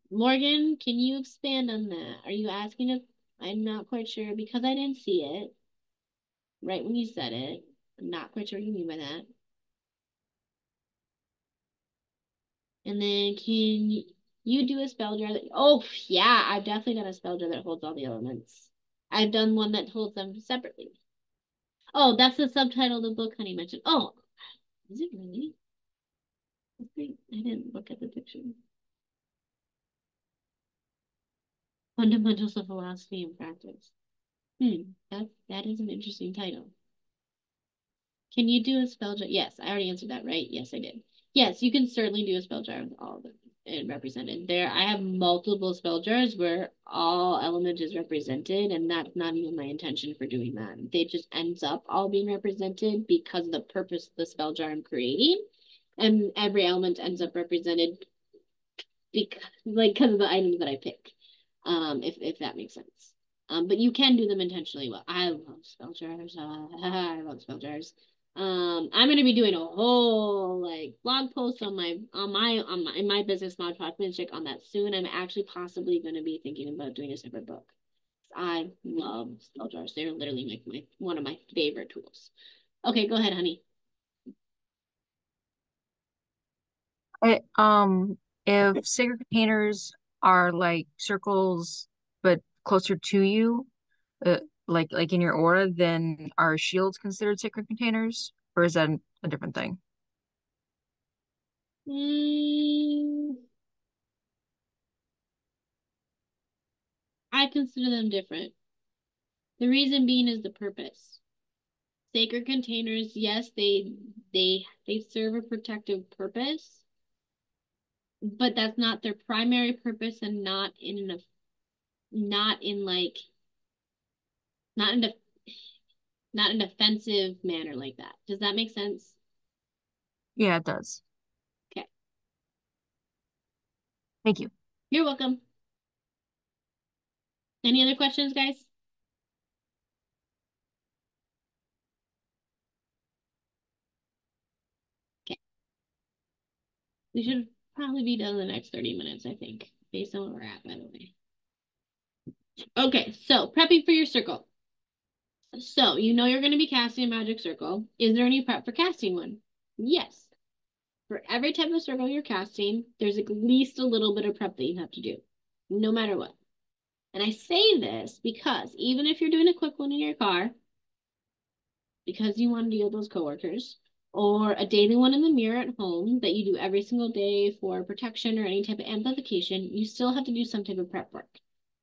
Speaker 1: Morgan, can you expand on that? Are you asking if I'm not quite sure because I didn't see it right when you said it. I'm not quite sure what you mean by that. And then can you do a spell jar that, oh yeah, I've definitely done a spell jar that holds all the elements. I've done one that holds them separately. Oh, that's the subtitle of the book Honey mentioned. Oh, is it really? I didn't look at the picture. Fundamentals of Philosophy and Practice. That is an interesting title. Can you do a spell jar? Yes, I already answered that, right? Yes, I did. Yes, you can certainly do a spell jar with all of them represented. There, I have multiple spell jars where all element is represented, and that's not even my intention for doing that. They just ends up all being represented because of the purpose of the spell jar I'm creating, and every element ends up represented because of the items that I pick. If that makes sense. But you can do them intentionally well. I love spell jars. I love spell jars. I'm gonna be doing a whole like blog post in my business mod check on that soon. I'm actually possibly gonna be thinking about doing a separate book. I love spell jars. They're literally like my one of my favorite tools. Okay, go ahead, honey.
Speaker 2: I, if sacred containers are like circles but closer to you, uh, like in your aura, then are shields considered sacred containers, or is that a different thing?
Speaker 1: Mm, I consider them different. The reason being is the purpose. Sacred containers, yes, they serve a protective purpose, but that's not their primary purpose and not in like not in a not an offensive manner like that. Does that make sense?
Speaker 2: Yeah, it does.
Speaker 1: Okay.
Speaker 2: Thank you.
Speaker 1: You're welcome. Any other questions, guys? Okay. We should probably be done in the next 30 minutes, I think, based on where we're at, by the way. Okay, so prepping for your circle. So you know you're going to be casting a magic circle. Is there any prep for casting one? Yes. For every type of circle you're casting, there's at least a little bit of prep that you have to do, no matter what. And I say this because even if you're doing a quick one in your car, because you want to deal with those coworkers, or a daily one in the mirror at home that you do every single day for protection or any type of amplification, you still have to do some type of prep work.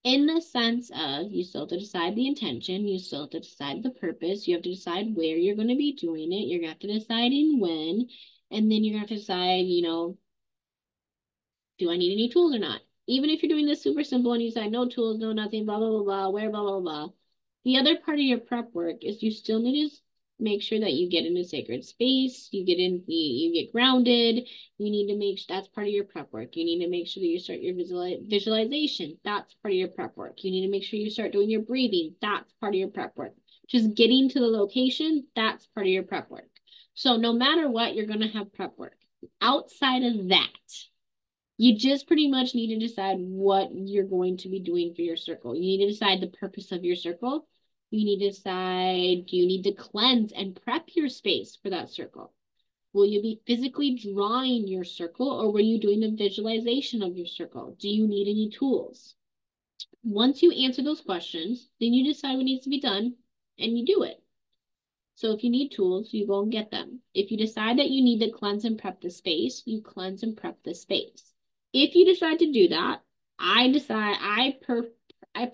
Speaker 1: In the sense of you still have to decide the intention, you still have to decide the purpose, you have to decide where you're going to be doing it, you're going to have to decide in when, and then you're going to have to decide, do I need any tools or not? Even if you're doing this super simple and you decide no tools, no nothing, blah, blah, blah, blah, where, blah, blah, blah. The other part of your prep work is you still need to make sure that you get in a sacred space, you get grounded. You need to that's part of your prep work. You need to make sure that you start your visualization. That's part of your prep work. You need to make sure you start doing your breathing. That's part of your prep work. Just getting to the location, that's part of your prep work. So no matter what, you're going to have prep work. Outside of that, you just pretty much need to decide what you're going to be doing for your circle. You need to decide the purpose of your circle. You need to decide, do you need to cleanse and prep your space for that circle? Will you be physically drawing your circle, or were you doing the visualization of your circle? Do you need any tools? Once you answer those questions, then you decide what needs to be done and you do it. So if you need tools, you go and get them. If you decide that you need to cleanse and prep the space, you cleanse and prep the space. If you decide to do that, I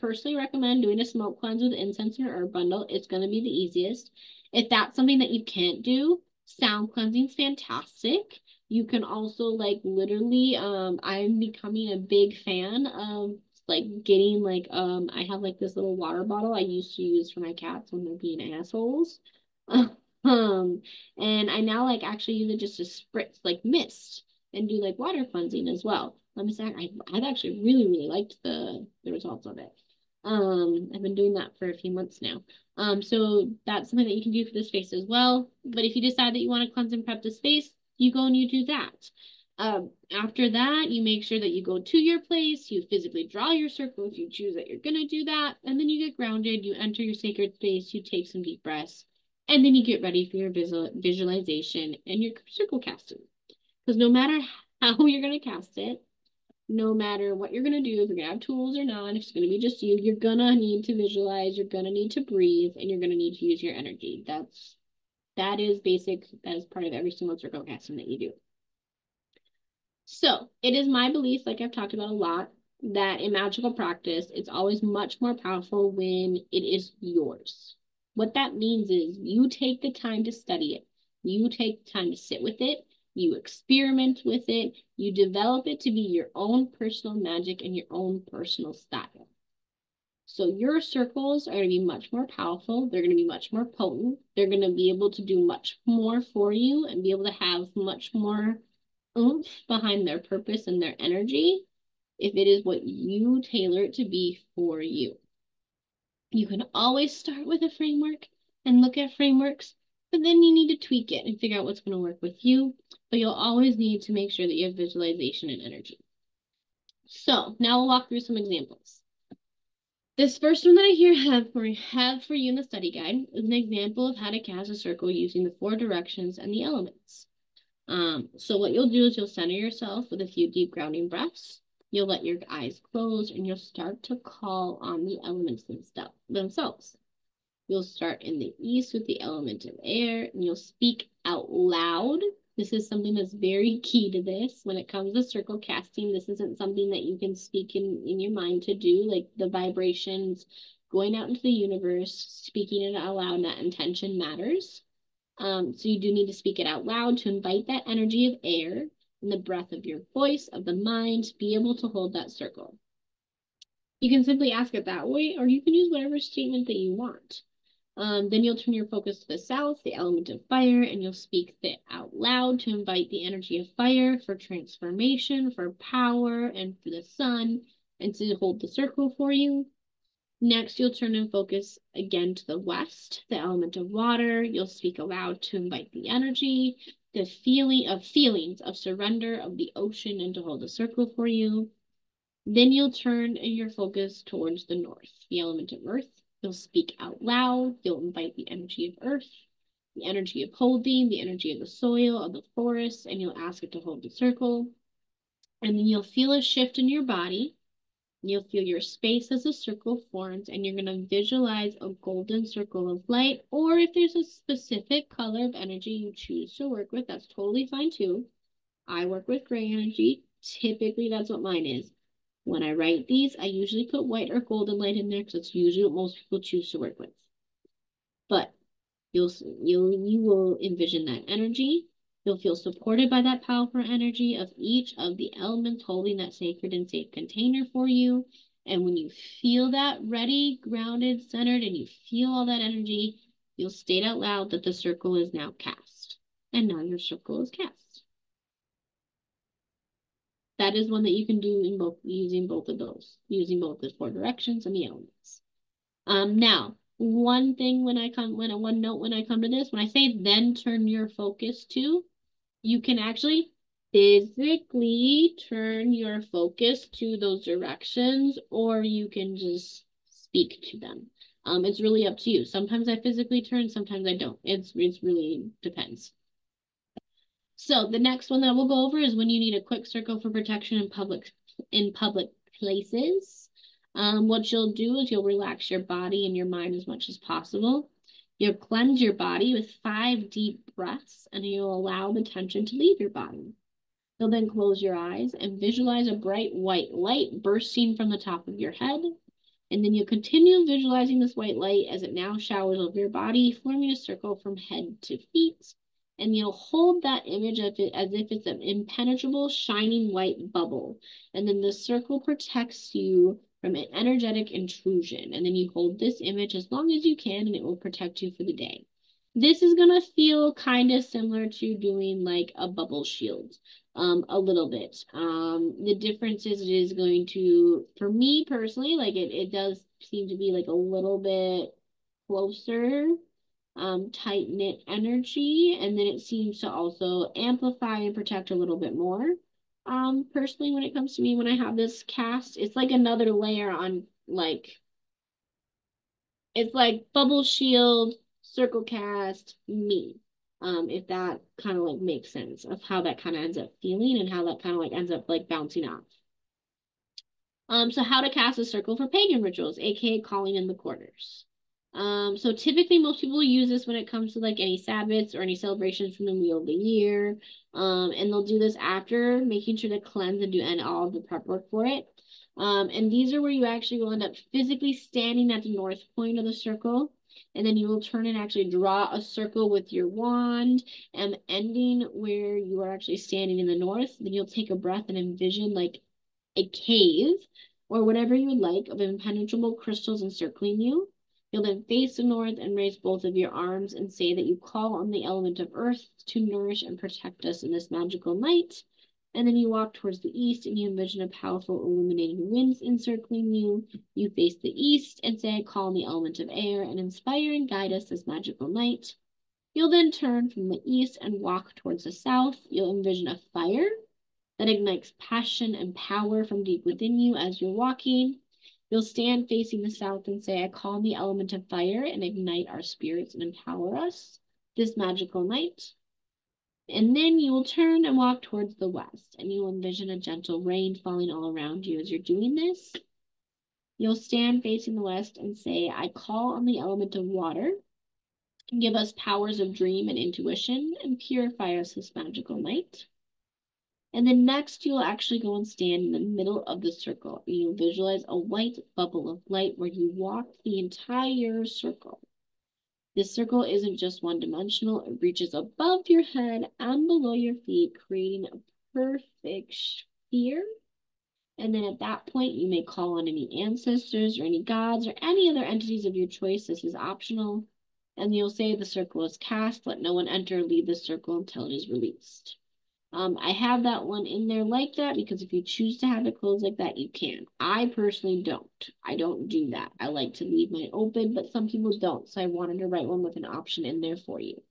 Speaker 1: personally recommend doing a smoke cleanse with incense or herb bundle. It's going to be the easiest. If that's something that you can't do, sound cleansing is fantastic. You can also like literally, I'm becoming a big fan of like getting like I have like this little water bottle I used to use for my cats when they're being assholes. Um, and I now like actually use it just to spritz like mist and do like water cleansing as well. Let me say I've actually really, really liked the results of it. I've been doing that for a few months now. So that's something that you can do for the space as well. But if you decide that you want to cleanse and prep the space, you go and you do that. After that, you make sure that you go to your place, you physically draw your circle if you choose that you're going to do that, and then you get grounded, you enter your sacred space, you take some deep breaths, and then you get ready for your visualization and your circle casting. Because no matter how you're going to cast it, no matter what you're going to do, if you're going to have tools or not, if it's going to be just you, you're going to need to visualize, you're going to need to breathe, and you're going to need to use your energy. That is basic. That is part of every single circle casting that you do. So it is my belief, like I've talked about a lot, that in magical practice, it's always much more powerful when it is yours. What that means is you take the time to study it. You take the time to sit with it. You experiment with it. You develop it to be your own personal magic and your own personal style. So your circles are going to be much more powerful. They're going to be much more potent. They're going to be able to do much more for you and be able to have much more oomph behind their purpose and their energy if it is what you tailor it to be for you. You can always start with a framework and look at frameworks, but then you need to tweak it and figure out what's going to work with you. But you'll always need to make sure that you have visualization and energy. So now we'll walk through some examples. This first one that I have for you in the study guide is an example of how to cast a circle using the 4 directions and the elements. So what you'll do is you'll center yourself with a few deep grounding breaths. You'll let your eyes close and you'll start to call on the elements themselves. You'll start in the east with the element of air and you'll speak out loud. This is something that's very key to this. When it comes to circle casting, this isn't something that you can speak in your mind to do, like the vibrations going out into the universe, speaking it out loud, that intention matters. So you do need to speak it out loud to invite that energy of air and the breath of your voice, of the mind, to be able to hold that circle. You can simply ask it that way, or you can use whatever statement that you want. Then you'll turn your focus to the south, the element of fire, and you'll speak that out loud to invite the energy of fire for transformation, for power, and for the sun, and to hold the circle for you. Next, you'll turn and focus again to the west, the element of water. You'll speak aloud to invite the energy, the feelings of surrender of the ocean and to hold a circle for you. Then you'll turn your focus towards the north, the element of earth. You'll speak out loud. You'll invite the energy of earth, the energy of holding, the energy of the soil, of the forest, and you'll ask it to hold the circle. And then you'll feel a shift in your body. You'll feel your space as a circle forms, and you're going to visualize a golden circle of light, or if there's a specific color of energy you choose to work with, that's totally fine too. I work with gray energy. Typically, that's what mine is. When I write these, I usually put white or golden light in there because it's usually what most people choose to work with. But you will envision that energy. You'll feel supported by that powerful energy of each of the elements holding that sacred and safe container for you. And when you feel that ready, grounded, centered, and you feel all that energy, you'll state out loud that the circle is now cast. And now your circle is cast. That is one that you can do in both using both of those, using both the four directions and the elements. Now, one thing when I come to this, when I say then turn your focus to, you can actually physically turn your focus to those directions, or you can just speak to them. It's really up to you. Sometimes I physically turn, sometimes I don't. It's really depends. So the next one that we'll go over is when you need a quick circle for protection in public places. What you'll do is you'll relax your body and your mind as much as possible. You'll cleanse your body with 5 deep breaths, and you'll allow the tension to leave your body. You'll then close your eyes and visualize a bright white light bursting from the top of your head. And then you'll continue visualizing this white light as it now showers over your body, forming a circle from head to feet. And you'll hold that image as if it's an impenetrable, shining white bubble. And then the circle protects you from an energetic intrusion. And then you hold this image as long as you can, and it will protect you for the day. This is going to feel kind of similar to doing like a bubble shield, a little bit. The difference is it is going to, for me personally, like it does seem to be like a little bit closer, tight knit energy, and then it seems to also amplify and protect a little bit more. Personally, when it comes to me, when I have this cast, it's like another layer on like it's like bubble shield, circle cast, me. If that kind of like makes sense of how that kind of ends up feeling and how that kind of like ends up like bouncing off. So how to cast a circle for pagan rituals, aka calling in the quarters. So typically most people use this when it comes to like any sabbats or any celebrations from the wheel of the year. And they'll do this after making sure to cleanse and do and all the prep work for it. And these are where you actually will end up physically standing at the north point of the circle. And then you will turn and actually draw a circle with your wand and ending where you are actually standing in the north. Then you'll take a breath and envision like a cave or whatever you would like of impenetrable crystals encircling you. You'll then face the north and raise both of your arms and say that you call on the element of earth to nourish and protect us in this magical night. And then you walk towards the east and you envision a powerful illuminating wind encircling you. You face the east and say, I call on the element of air and inspire and guide us this magical night. You'll then turn from the east and walk towards the south. You'll envision a fire that ignites passion and power from deep within you as you're walking. You'll stand facing the south and say, I call the element of fire and ignite our spirits and empower us this magical night. And then you will turn and walk towards the west, and you'll envision a gentle rain falling all around you as you're doing this. You'll stand facing the west and say, I call on the element of water and give us powers of dream and intuition and purify us this magical night. And then next, you'll actually go and stand in the middle of the circle. You'll visualize a white bubble of light where you walk the entire circle. This circle isn't just one-dimensional. It reaches above your head and below your feet, creating a perfect sphere. And then at that point, you may call on any ancestors or any gods or any other entities of your choice. This is optional. And you'll say the circle is cast. Let no one enter or leave the circle until it is released. I have that one in there like that because if you choose to have it closed like that, you can. I personally don't. I don't do that. I like to leave mine open, but some people don't. So I wanted to write one with an option in there for you.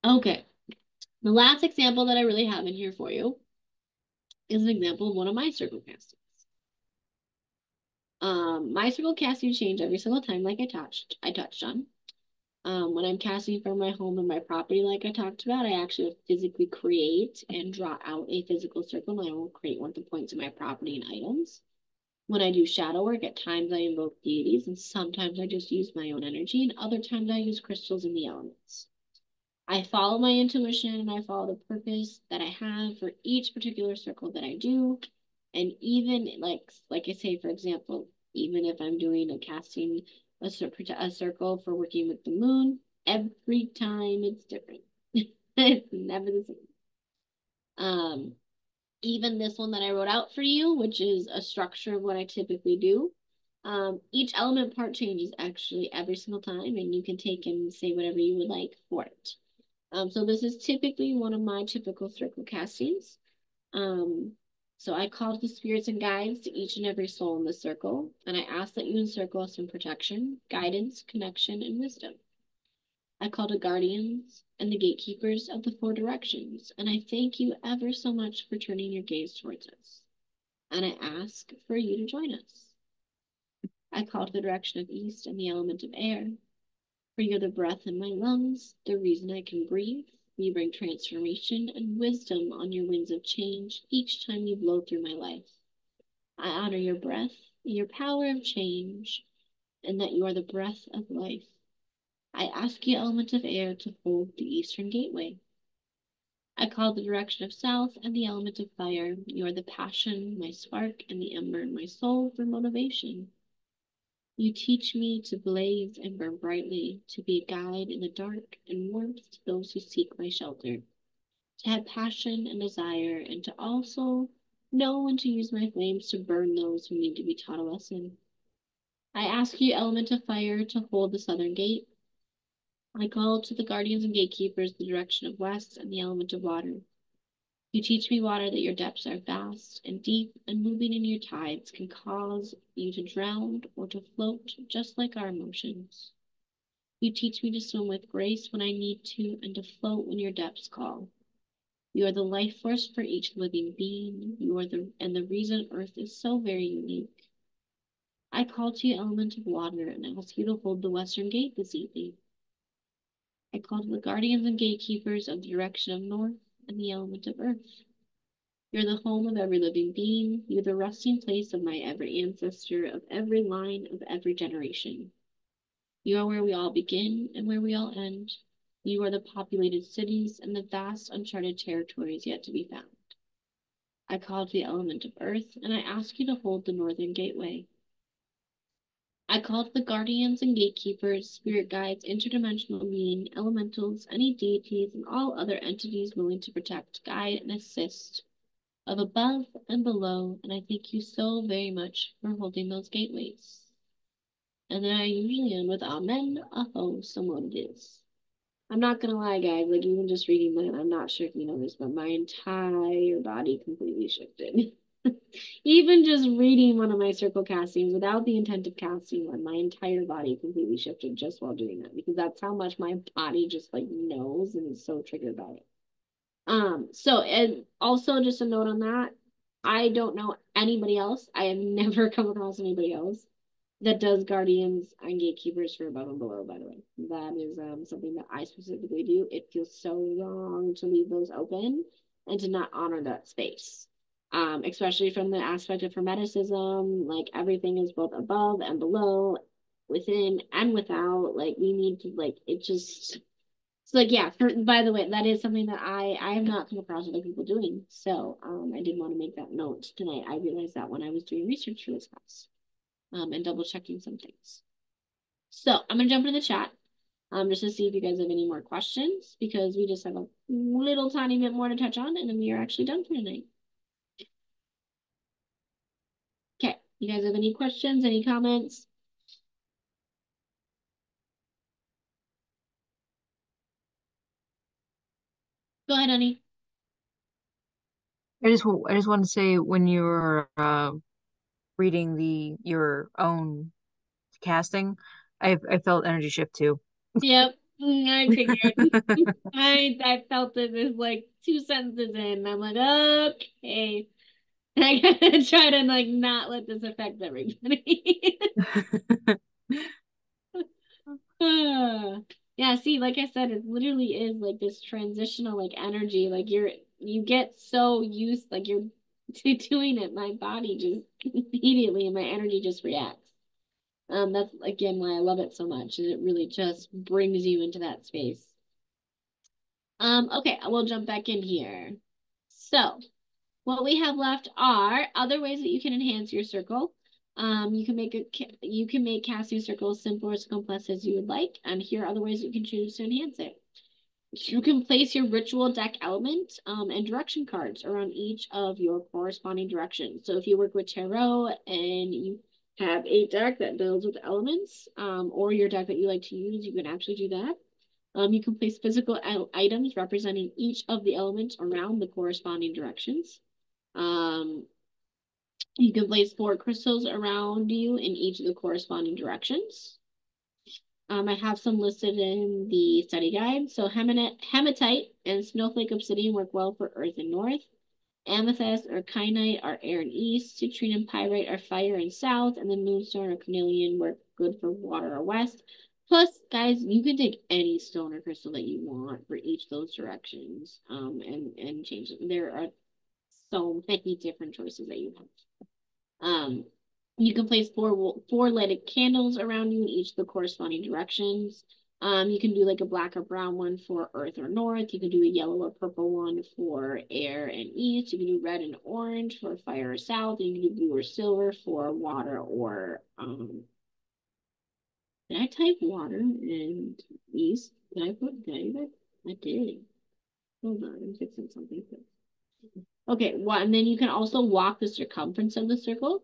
Speaker 1: Okay. The last example that I really have in here for you is an example of one of my circle castings. My circle casting change every single time, like I touched on. When I'm casting from my home and my property, like I talked about, I actually physically create and draw out a physical circle, and I will create one with the points of my property and items. When I do shadow work, at times I invoke deities, and sometimes I just use my own energy, and other times I use crystals and the elements. I follow my intuition and I follow the purpose that I have for each particular circle that I do. And even like I say, for example, even if I'm doing a casting a circle for working with the moon, every time it's different. It's never the same. Um, Even this one that I wrote out for you, which is a structure of what I typically do. Each element part changes actually every single time, and you can take and say whatever you would like for it. So this is typically one of my typical circle castings. Um, so I called the spirits and guides to each and every soul in the circle, and I ask that you encircle us in protection, guidance, connection, and wisdom. I call the guardians and the gatekeepers of the four directions, and I thank you ever so much for turning your gaze towards us. And I ask for you to join us. I call to the direction of east and the element of air, for you're the breath in my lungs, the reason I can breathe. You bring transformation and wisdom on your winds of change each time you blow through my life. I honor your breath, your power of change, and that you are the breath of life. I ask you, element of air, to hold the eastern gateway. I call the direction of south and the element of fire. You are the passion, my spark, and the ember in my soul for motivation. You teach me to blaze and burn brightly, to be a guide in the dark and warmth to those who seek my shelter, to have passion and desire, and to also know when to use my flames to burn those who need to be taught a lesson. I ask you, element of fire, to hold the southern gate. I call to the guardians and gatekeepers the direction of west and the element of water. You teach me, water, that your depths are vast and deep, and moving in your tides can cause you to drown or to float, just like our emotions. You teach me to swim with grace when I need to, and to float when your depths call. You are the life force for each living being. You are the reason Earth is so very unique. I call to you, element of water, and ask you to hold the western gate this evening. I call to the guardians and gatekeepers of the direction of north and the element of earth. You're the home of every living being. You're the resting place of my every ancestor, of every line, of every generation. You are where we all begin and where we all end. You are the populated cities and the vast uncharted territories yet to be found. I call to the element of earth, and I ask you to hold the northern gateway. I call to the guardians and gatekeepers, spirit guides, interdimensional being, elementals, any deities, and all other entities willing to protect, guide, and assist of above and below, and I thank you so very much for holding those gateways. And then I usually end with Amen, Aho, so what it is. I'm not gonna lie, guys, like even just reading that, I'm not sure if you know this, but my entire body completely shifted. Even just reading one of my circle castings without the intent of casting one, my entire body completely shifted just while doing that because that's how much my body just like knows and is so triggered by it. So and also just a note on that, I don't know anybody else. I have never come across anybody else that does guardians and gatekeepers for above and below, by the way. That is something that I specifically do. It feels so wrong to leave those open and to not honor that space. Especially from the aspect of hermeticism, like everything is both above and below, within and without. Like we need to like it just so like yeah, by the way, that is something that I have not come across other people doing. So I did want to make that note tonight. I realized that when I was doing research for this class, and double checking some things. So I'm gonna jump into the chat, just to see if you guys have any more questions because we just have a little tiny bit more to touch on, and then we are actually done for tonight. Okay, you guys have any questions, any comments? Go ahead, honey.
Speaker 2: I just want to say when you were reading the your own casting, I felt energy shift too.
Speaker 1: Yep, I figured. I felt it as like two sentences in. I'm like, okay. I gotta try to like not let this affect everybody. Yeah, see, like I said, it literally is like this transitional like energy. Like you get so used like you're to doing it, my body just immediately and my energy just reacts. That's again why I love it so much, and it really just brings you into that space. Okay, I will jump back in here. So what we have left are other ways that you can enhance your circle. You can make casting circles simple or as complex as you would like, and here are other ways you can choose to enhance it. You can place your ritual deck element and direction cards around each of your corresponding directions. So if you work with tarot and you have a deck that deals with elements, or your deck that you like to use, you can actually do that. You can place physical items representing each of the elements around the corresponding directions. Um, you can place 4 crystals around you in each of the corresponding directions. I have some listed in the study guide. So hematite and snowflake obsidian work well for earth and north. Amethyst or kyanite are air and east. Citrine and pyrite are fire and south. And then moonstone or carnelian work good for water or west. Plus, guys, you can take any stone or crystal that you want for each of those directions, and change them. There are so many different choices that you have. Um, you can place four lighted candles around you in each of the corresponding directions. You can do like a black or brown one for earth or north. You can do a yellow or purple one for air and east. You can do red and orange for fire or south. And you can do blue or silver for water or did I type water and east? Did I do that? I did. Hold on, I'm fixing something. Okay, well, and then you can also walk the circumference of the circle.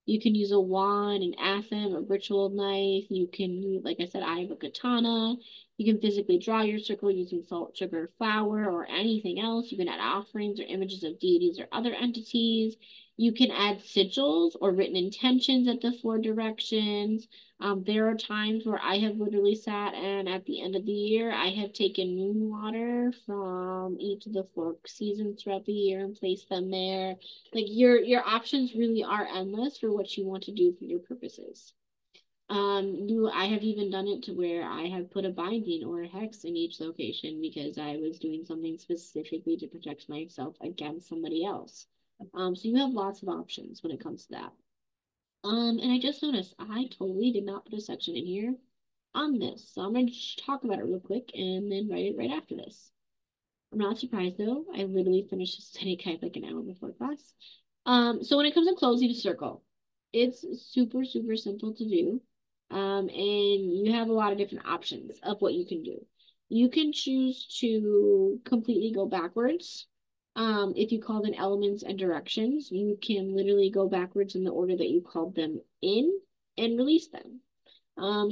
Speaker 1: You can use a wand, an athame, a ritual knife. You can, like I said, I have a katana. You can physically draw your circle using salt, sugar, flour, or anything else. You can add offerings or images of deities or other entities. You can add sigils or written intentions at the 4 directions. There are times where I have literally sat and at the end of the year, I have taken moon water from each of the 4 seasons throughout the year and placed them there. Like your options really are endless for what you want to do for your purposes. I have even done it to where I have put a binding or a hex in each location because I was doing something specifically to protect myself against somebody else. So you have lots of options when it comes to that. And I just noticed I totally did not put a section in here on this. So I'm going to talk about it real quick and then write it right after this. I'm not surprised though. I literally finished this study guide like an hour before class. So when it comes to closing a circle, it's super, super simple to do. And you have a lot of different options of what you can do. You can choose to completely go backwards. If you called in elements and directions, you can literally go backwards in the order that you called them in and release them.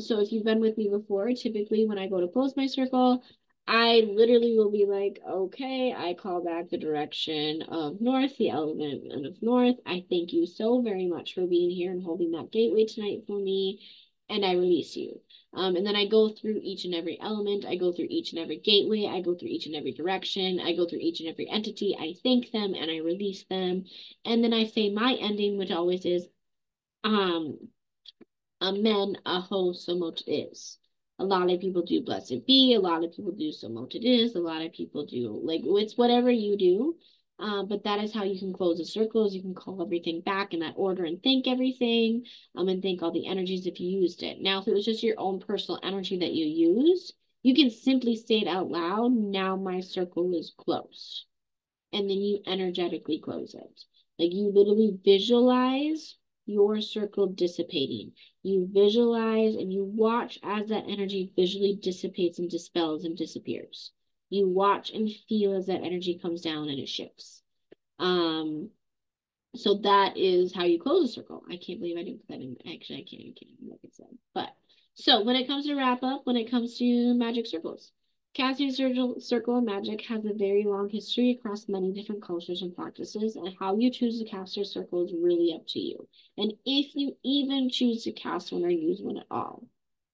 Speaker 1: So if you've been with me before, typically when I go to close my circle, I literally will be like, okay, I call back the direction of north, the element of north. I thank you so very much for being here and holding that gateway tonight for me. And I release you. And then I go through each and every element. I go through each and every gateway. I go through each and every direction. I go through each and every entity. I thank them and I release them. And then I say my ending, which always is, um, amen, aho, so much is. A lot of people do blessed be, a lot of people do so much it is, a lot of people do like it's whatever you do. But that is how you can close the circles. You can call everything back in that order and thank everything, and thank all the energies if you used it. Now, if it was just your own personal energy that you used, you can simply say it out loud. Now my circle is closed, and then you energetically close it. Like you literally visualize your circle dissipating. You visualize and you watch as that energy visually dissipates and dispels and disappears. You watch and feel as that energy comes down and it shifts. Um, so that is how you close a circle. I can't believe I didn't put that in. Actually, I can't, like I said. But so when it comes to wrap up, when it comes to magic circles, casting circle and magic has a very long history across many different cultures and practices, and how you choose to cast your circle is really up to you. And if you even choose to cast one or use one at all,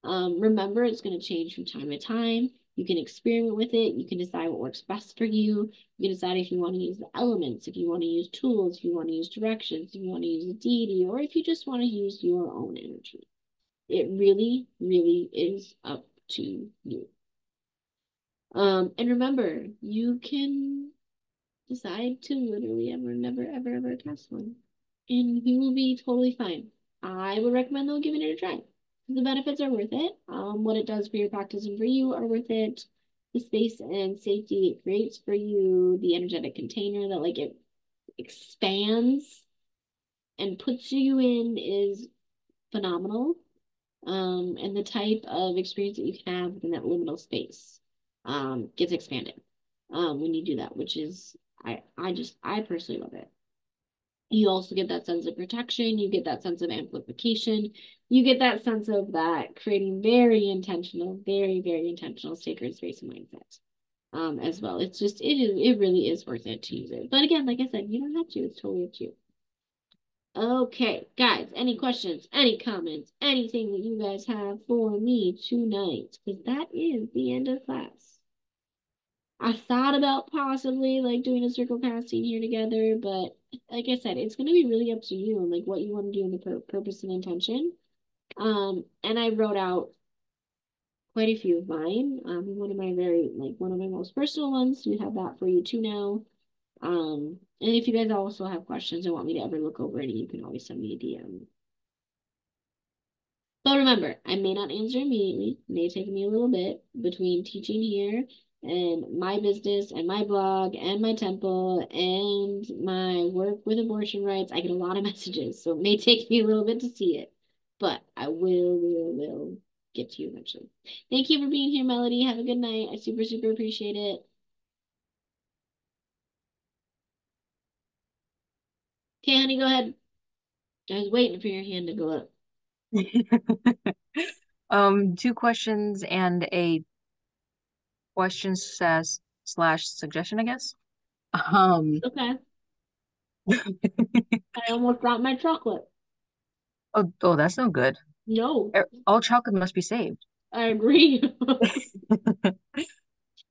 Speaker 1: remember it's going to change from time to time. You can experiment with it. You can decide what works best for you. You can decide if you want to use the elements, if you want to use tools, if you want to use directions, if you want to use a deity, or if you just want to use your own energy. It really, really is up to you. And remember, you can decide to literally ever, never, ever, ever cast one, and you will be totally fine. I would recommend though giving it a try. The benefits are worth it. What it does for your practice and for you are worth it. The space and safety it creates for you, the energetic container that like it expands and puts you in is phenomenal. And the type of experience that you can have within that liminal space gets expanded when you do that, which is I personally love it. You also get that sense of protection, you get that sense of amplification, you get that sense of that creating very intentional, very, very intentional sacred space and mindset. As well. It's just it really is worth it to use it. But again, like I said, you don't have to, it's totally up to you. Okay, guys, any questions, any comments, anything that you guys have for me tonight? Because that is the end of class. I thought about possibly like doing a circle casting here together, but like I said, it's going to be really up to you and like what you want to do in the purpose and intention. And I wrote out quite a few of mine. One of my most personal ones. We have that for you too now. And if you guys also have questions and want me to ever look over any, you can always send me a DM. But remember, I may not answer immediately. It may take me a little bit between teaching here and my business and my blog and my temple and my work with abortion rights. I get a lot of messages, so it may take me a little bit to see it. But I will get to you eventually. Thank you for being here, Melody. Have a good night. I super, super appreciate it. Okay, honey, go ahead. I was waiting for your hand to go up.
Speaker 2: Two questions and a question slash suggestion, I guess. Um,
Speaker 1: Okay. I almost dropped my chocolate.
Speaker 2: oh, that's no good.
Speaker 1: No,
Speaker 2: All chocolate must be saved.
Speaker 1: I agree.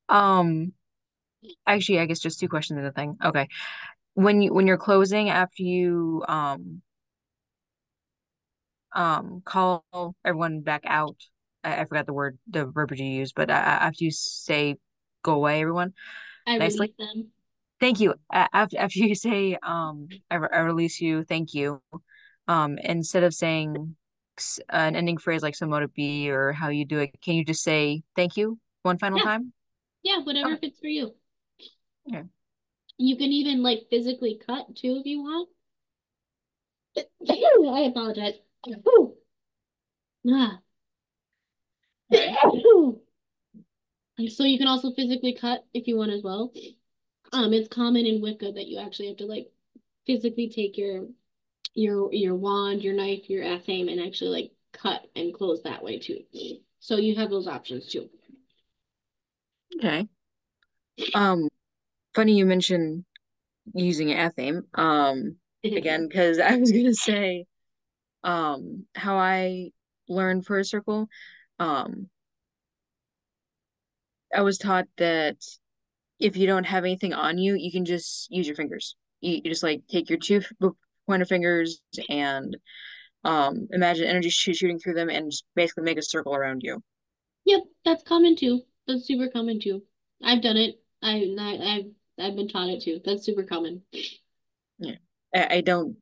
Speaker 2: Um, Actually, I guess just two questions in the thing. Okay. When you're closing after you call everyone back out, I forgot the verbiage you used, but after you say go away, everyone,
Speaker 1: I
Speaker 2: nicely.
Speaker 1: released them.
Speaker 2: Thank you. After you say I release you, thank you. Instead of saying an ending phrase like so mote it be or how you do it, can you just say thank you one final
Speaker 1: Yeah,
Speaker 2: time?
Speaker 1: yeah, whatever
Speaker 2: Okay.
Speaker 1: fits for you.
Speaker 2: Okay.
Speaker 1: You can even like physically cut too if you want. I apologize. Ah.
Speaker 2: Okay.
Speaker 1: So you can also physically cut if you want as well. It's common in Wicca that you actually have to like physically take your wand, your knife, your athame, and actually like cut and close that way too. So you have those options too.
Speaker 2: Okay. Um, Funny you mentioned using athame. Again, because I was gonna say, how I learned for a circle. Um, I was taught that if you don't have anything on you, you can just use your fingers. You just like take your two pointer fingers and imagine energy shooting through them and just basically make a circle around you.
Speaker 1: Yep, that's common too. That's super common too. I've done it. I've been taught it too. That's super common.
Speaker 2: Yeah. I don't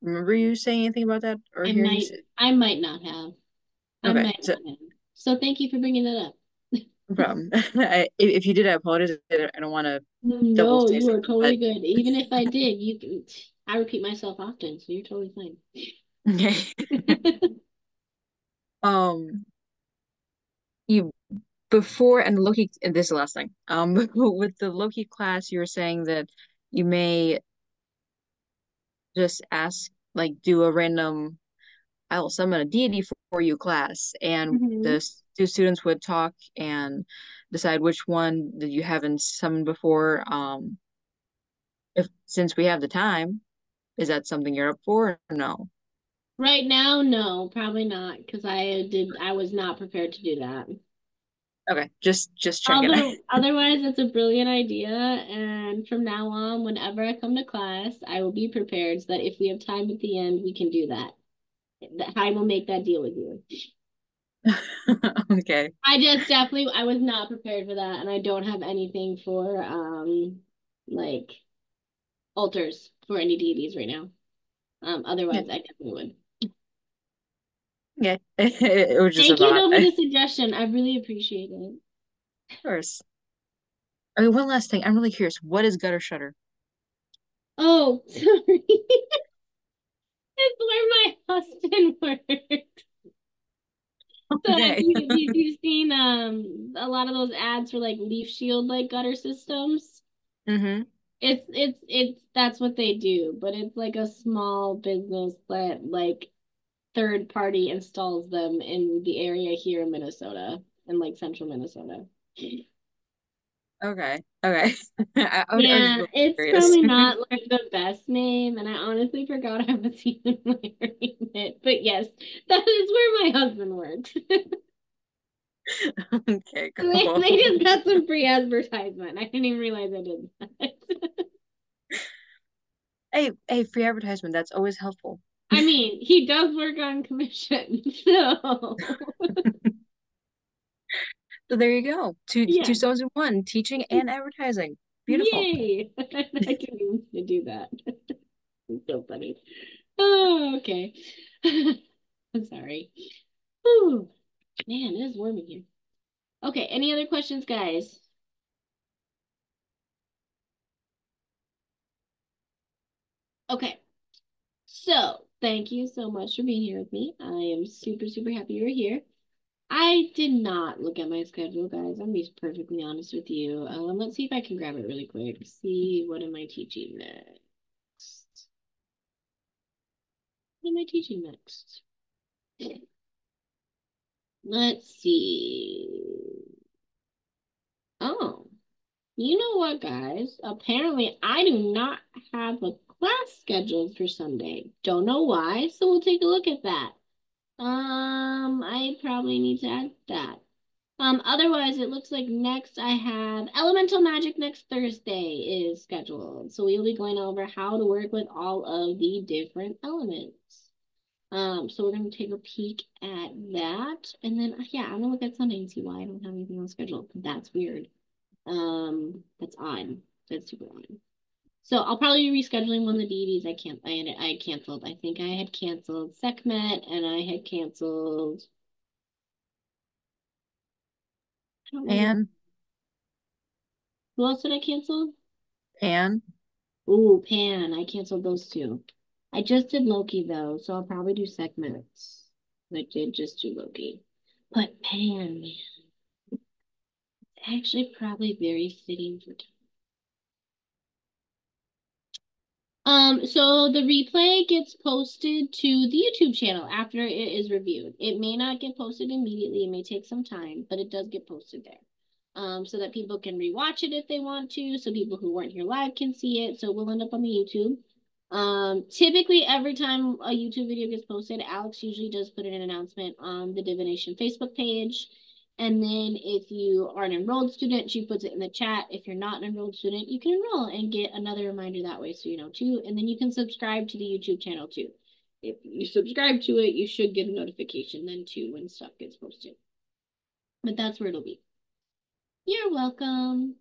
Speaker 2: remember you saying anything about that or
Speaker 1: I
Speaker 2: hearing you
Speaker 1: might
Speaker 2: say.
Speaker 1: I might not have. I
Speaker 2: Okay,
Speaker 1: might
Speaker 2: so
Speaker 1: not have. So thank you for bringing that up.
Speaker 2: no problem. If you did, I apologize. I don't want to double
Speaker 1: No,
Speaker 2: say
Speaker 1: you are
Speaker 2: something, but
Speaker 1: totally good. Even if I did, you can, I repeat myself often, so you're totally fine.
Speaker 2: okay. Um, you before and Loki, and this is the last thing. With the Loki class, you were saying that you may just ask, like, do a random, I will summon a deity for you class, and
Speaker 1: Hmm.
Speaker 2: two students would talk and decide which one that you haven't summoned before. If since we have the time, is that something you're up for or no?
Speaker 1: Right now, no, probably not, because I was not prepared to do that.
Speaker 2: Okay, just checking.
Speaker 1: Otherwise, it's a brilliant idea, and from now on, whenever I come to class, I will be prepared so that if we have time at the end, we can do that. That I will make that deal with you.
Speaker 2: Okay.
Speaker 1: I just definitely I was not prepared for that, and I don't have anything for like altars for any deities right now.
Speaker 2: Yeah.
Speaker 1: Otherwise I definitely would.
Speaker 2: Yeah. It was just a
Speaker 1: Thank you
Speaker 2: thought.
Speaker 1: though for
Speaker 2: Of
Speaker 1: the suggestion. I really appreciate it.
Speaker 2: course. I mean, one last thing. I'm really curious. What is gutter shutter?
Speaker 1: Oh, sorry. It's where my husband works. So if
Speaker 2: Okay.
Speaker 1: you've seen a lot of those ads for like leaf shield like gutter systems.
Speaker 2: Mm-hmm.
Speaker 1: It's that's what they do, but it's like a small business that like third party installs them in the area here in Minnesota, in like central Minnesota.
Speaker 2: Okay. Okay. I was just
Speaker 1: Yeah,
Speaker 2: really
Speaker 1: it's
Speaker 2: curious.
Speaker 1: probably not like the best name, and I honestly forgot I was even wearing it. But yes, that is where my husband works.
Speaker 2: Okay,
Speaker 1: They
Speaker 2: cool.
Speaker 1: just got some free advertisement. I didn't even realize I did that.
Speaker 2: Hey, free advertisement. That's always helpful.
Speaker 1: I mean, he does work on commission, so
Speaker 2: So there you go. Two
Speaker 1: yeah.
Speaker 2: stones in one, teaching and advertising. Beautiful.
Speaker 1: Yay! I didn't even to do that. It's so funny. Oh, okay. I'm sorry. Whew. Man, it is warm in here. Okay, any other questions, guys? Okay, so thank you so much for being here with me. I am super, super happy you're here. I did not look at my schedule, guys. I'm gonna be perfectly honest with you. Let's see if I can grab it really quick. See what am I teaching next? What am I teaching next? Let's see. Oh, you know what, guys? Apparently, I do not have a class scheduled for Sunday. Don't know why, so we'll take a look at that. I probably need to add that. Otherwise, it looks like next I have Elemental Magic next Thursday is scheduled. So we'll be going over how to work with all of the different elements. So we're gonna take a peek at that, and then yeah, I'm gonna look at Sunday and see why I don't have anything on schedule. That's weird. That's odd. That's super odd. So I'll probably be rescheduling one of the deities I canceled. I think I had canceled Sekhmet and I had canceled I don't remember
Speaker 2: Pan,
Speaker 1: who else did I cancel?
Speaker 2: Pan,
Speaker 1: Ooh, Pan. I canceled those two. I just did Loki though, so I'll probably do segments. I did just do Loki. But Pan, man, actually probably very fitting for so the replay gets posted to the YouTube channel after it is reviewed. It may not get posted immediately, it may take some time, but it does get posted there. So that people can rewatch it if they want to, so people who weren't here live can see it. So we'll end up on the YouTube. Typically every time a YouTube video gets posted, Alex usually does put in an announcement on the Divination Facebook page. And then if you are an enrolled student, she puts it in the chat. If you're not an enrolled student, you can enroll and get another reminder that way so you know too. And then you can subscribe to the YouTube channel too. If you subscribe to it, you should get a notification then too when stuff gets posted. But that's where it'll be. You're welcome.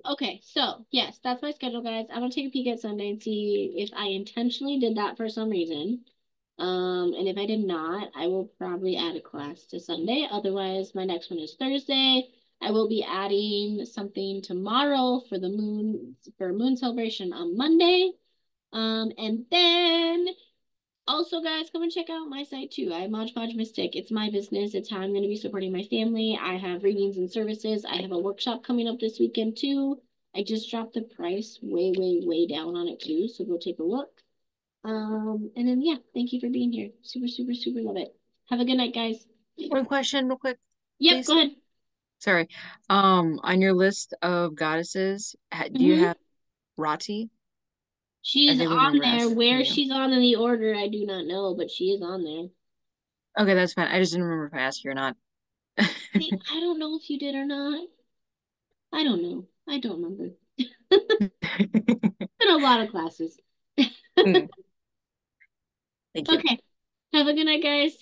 Speaker 1: Okay, so yes, that's my schedule, guys. I'm gonna take a peek at Sunday and see if I intentionally did that for some reason. And if I did not, I will probably add a class to Sunday. Otherwise, my next one is Thursday. I will be adding something tomorrow for moon celebration on Monday. And then also, guys, come and check out my site too. I have Mod Podge Mystic. It's my business. It's how I'm going to be supporting my family. I have readings and services. I have a workshop coming up this weekend too. I just dropped the price way, way, way down on it too. So go take a look. And then yeah, thank you for being here. Super, super, super love it. Have a good night, guys.
Speaker 2: one question real quick,
Speaker 1: Yep, go
Speaker 2: please.
Speaker 1: ahead.
Speaker 2: Sorry. On your list of goddesses, do you
Speaker 1: Hmm.
Speaker 2: have Rati? I
Speaker 1: She's
Speaker 2: think we
Speaker 1: on
Speaker 2: remember
Speaker 1: there.
Speaker 2: asking
Speaker 1: Where
Speaker 2: you.
Speaker 1: she's on in the order, I do not know, but she is on there.
Speaker 2: Okay, that's fine. I just didn't remember if I asked you or not.
Speaker 1: See, I don't know if you did or not. I don't know. I don't remember. Been a lot of classes.
Speaker 2: Mm, thank you.
Speaker 1: Okay. Have a good night, guys.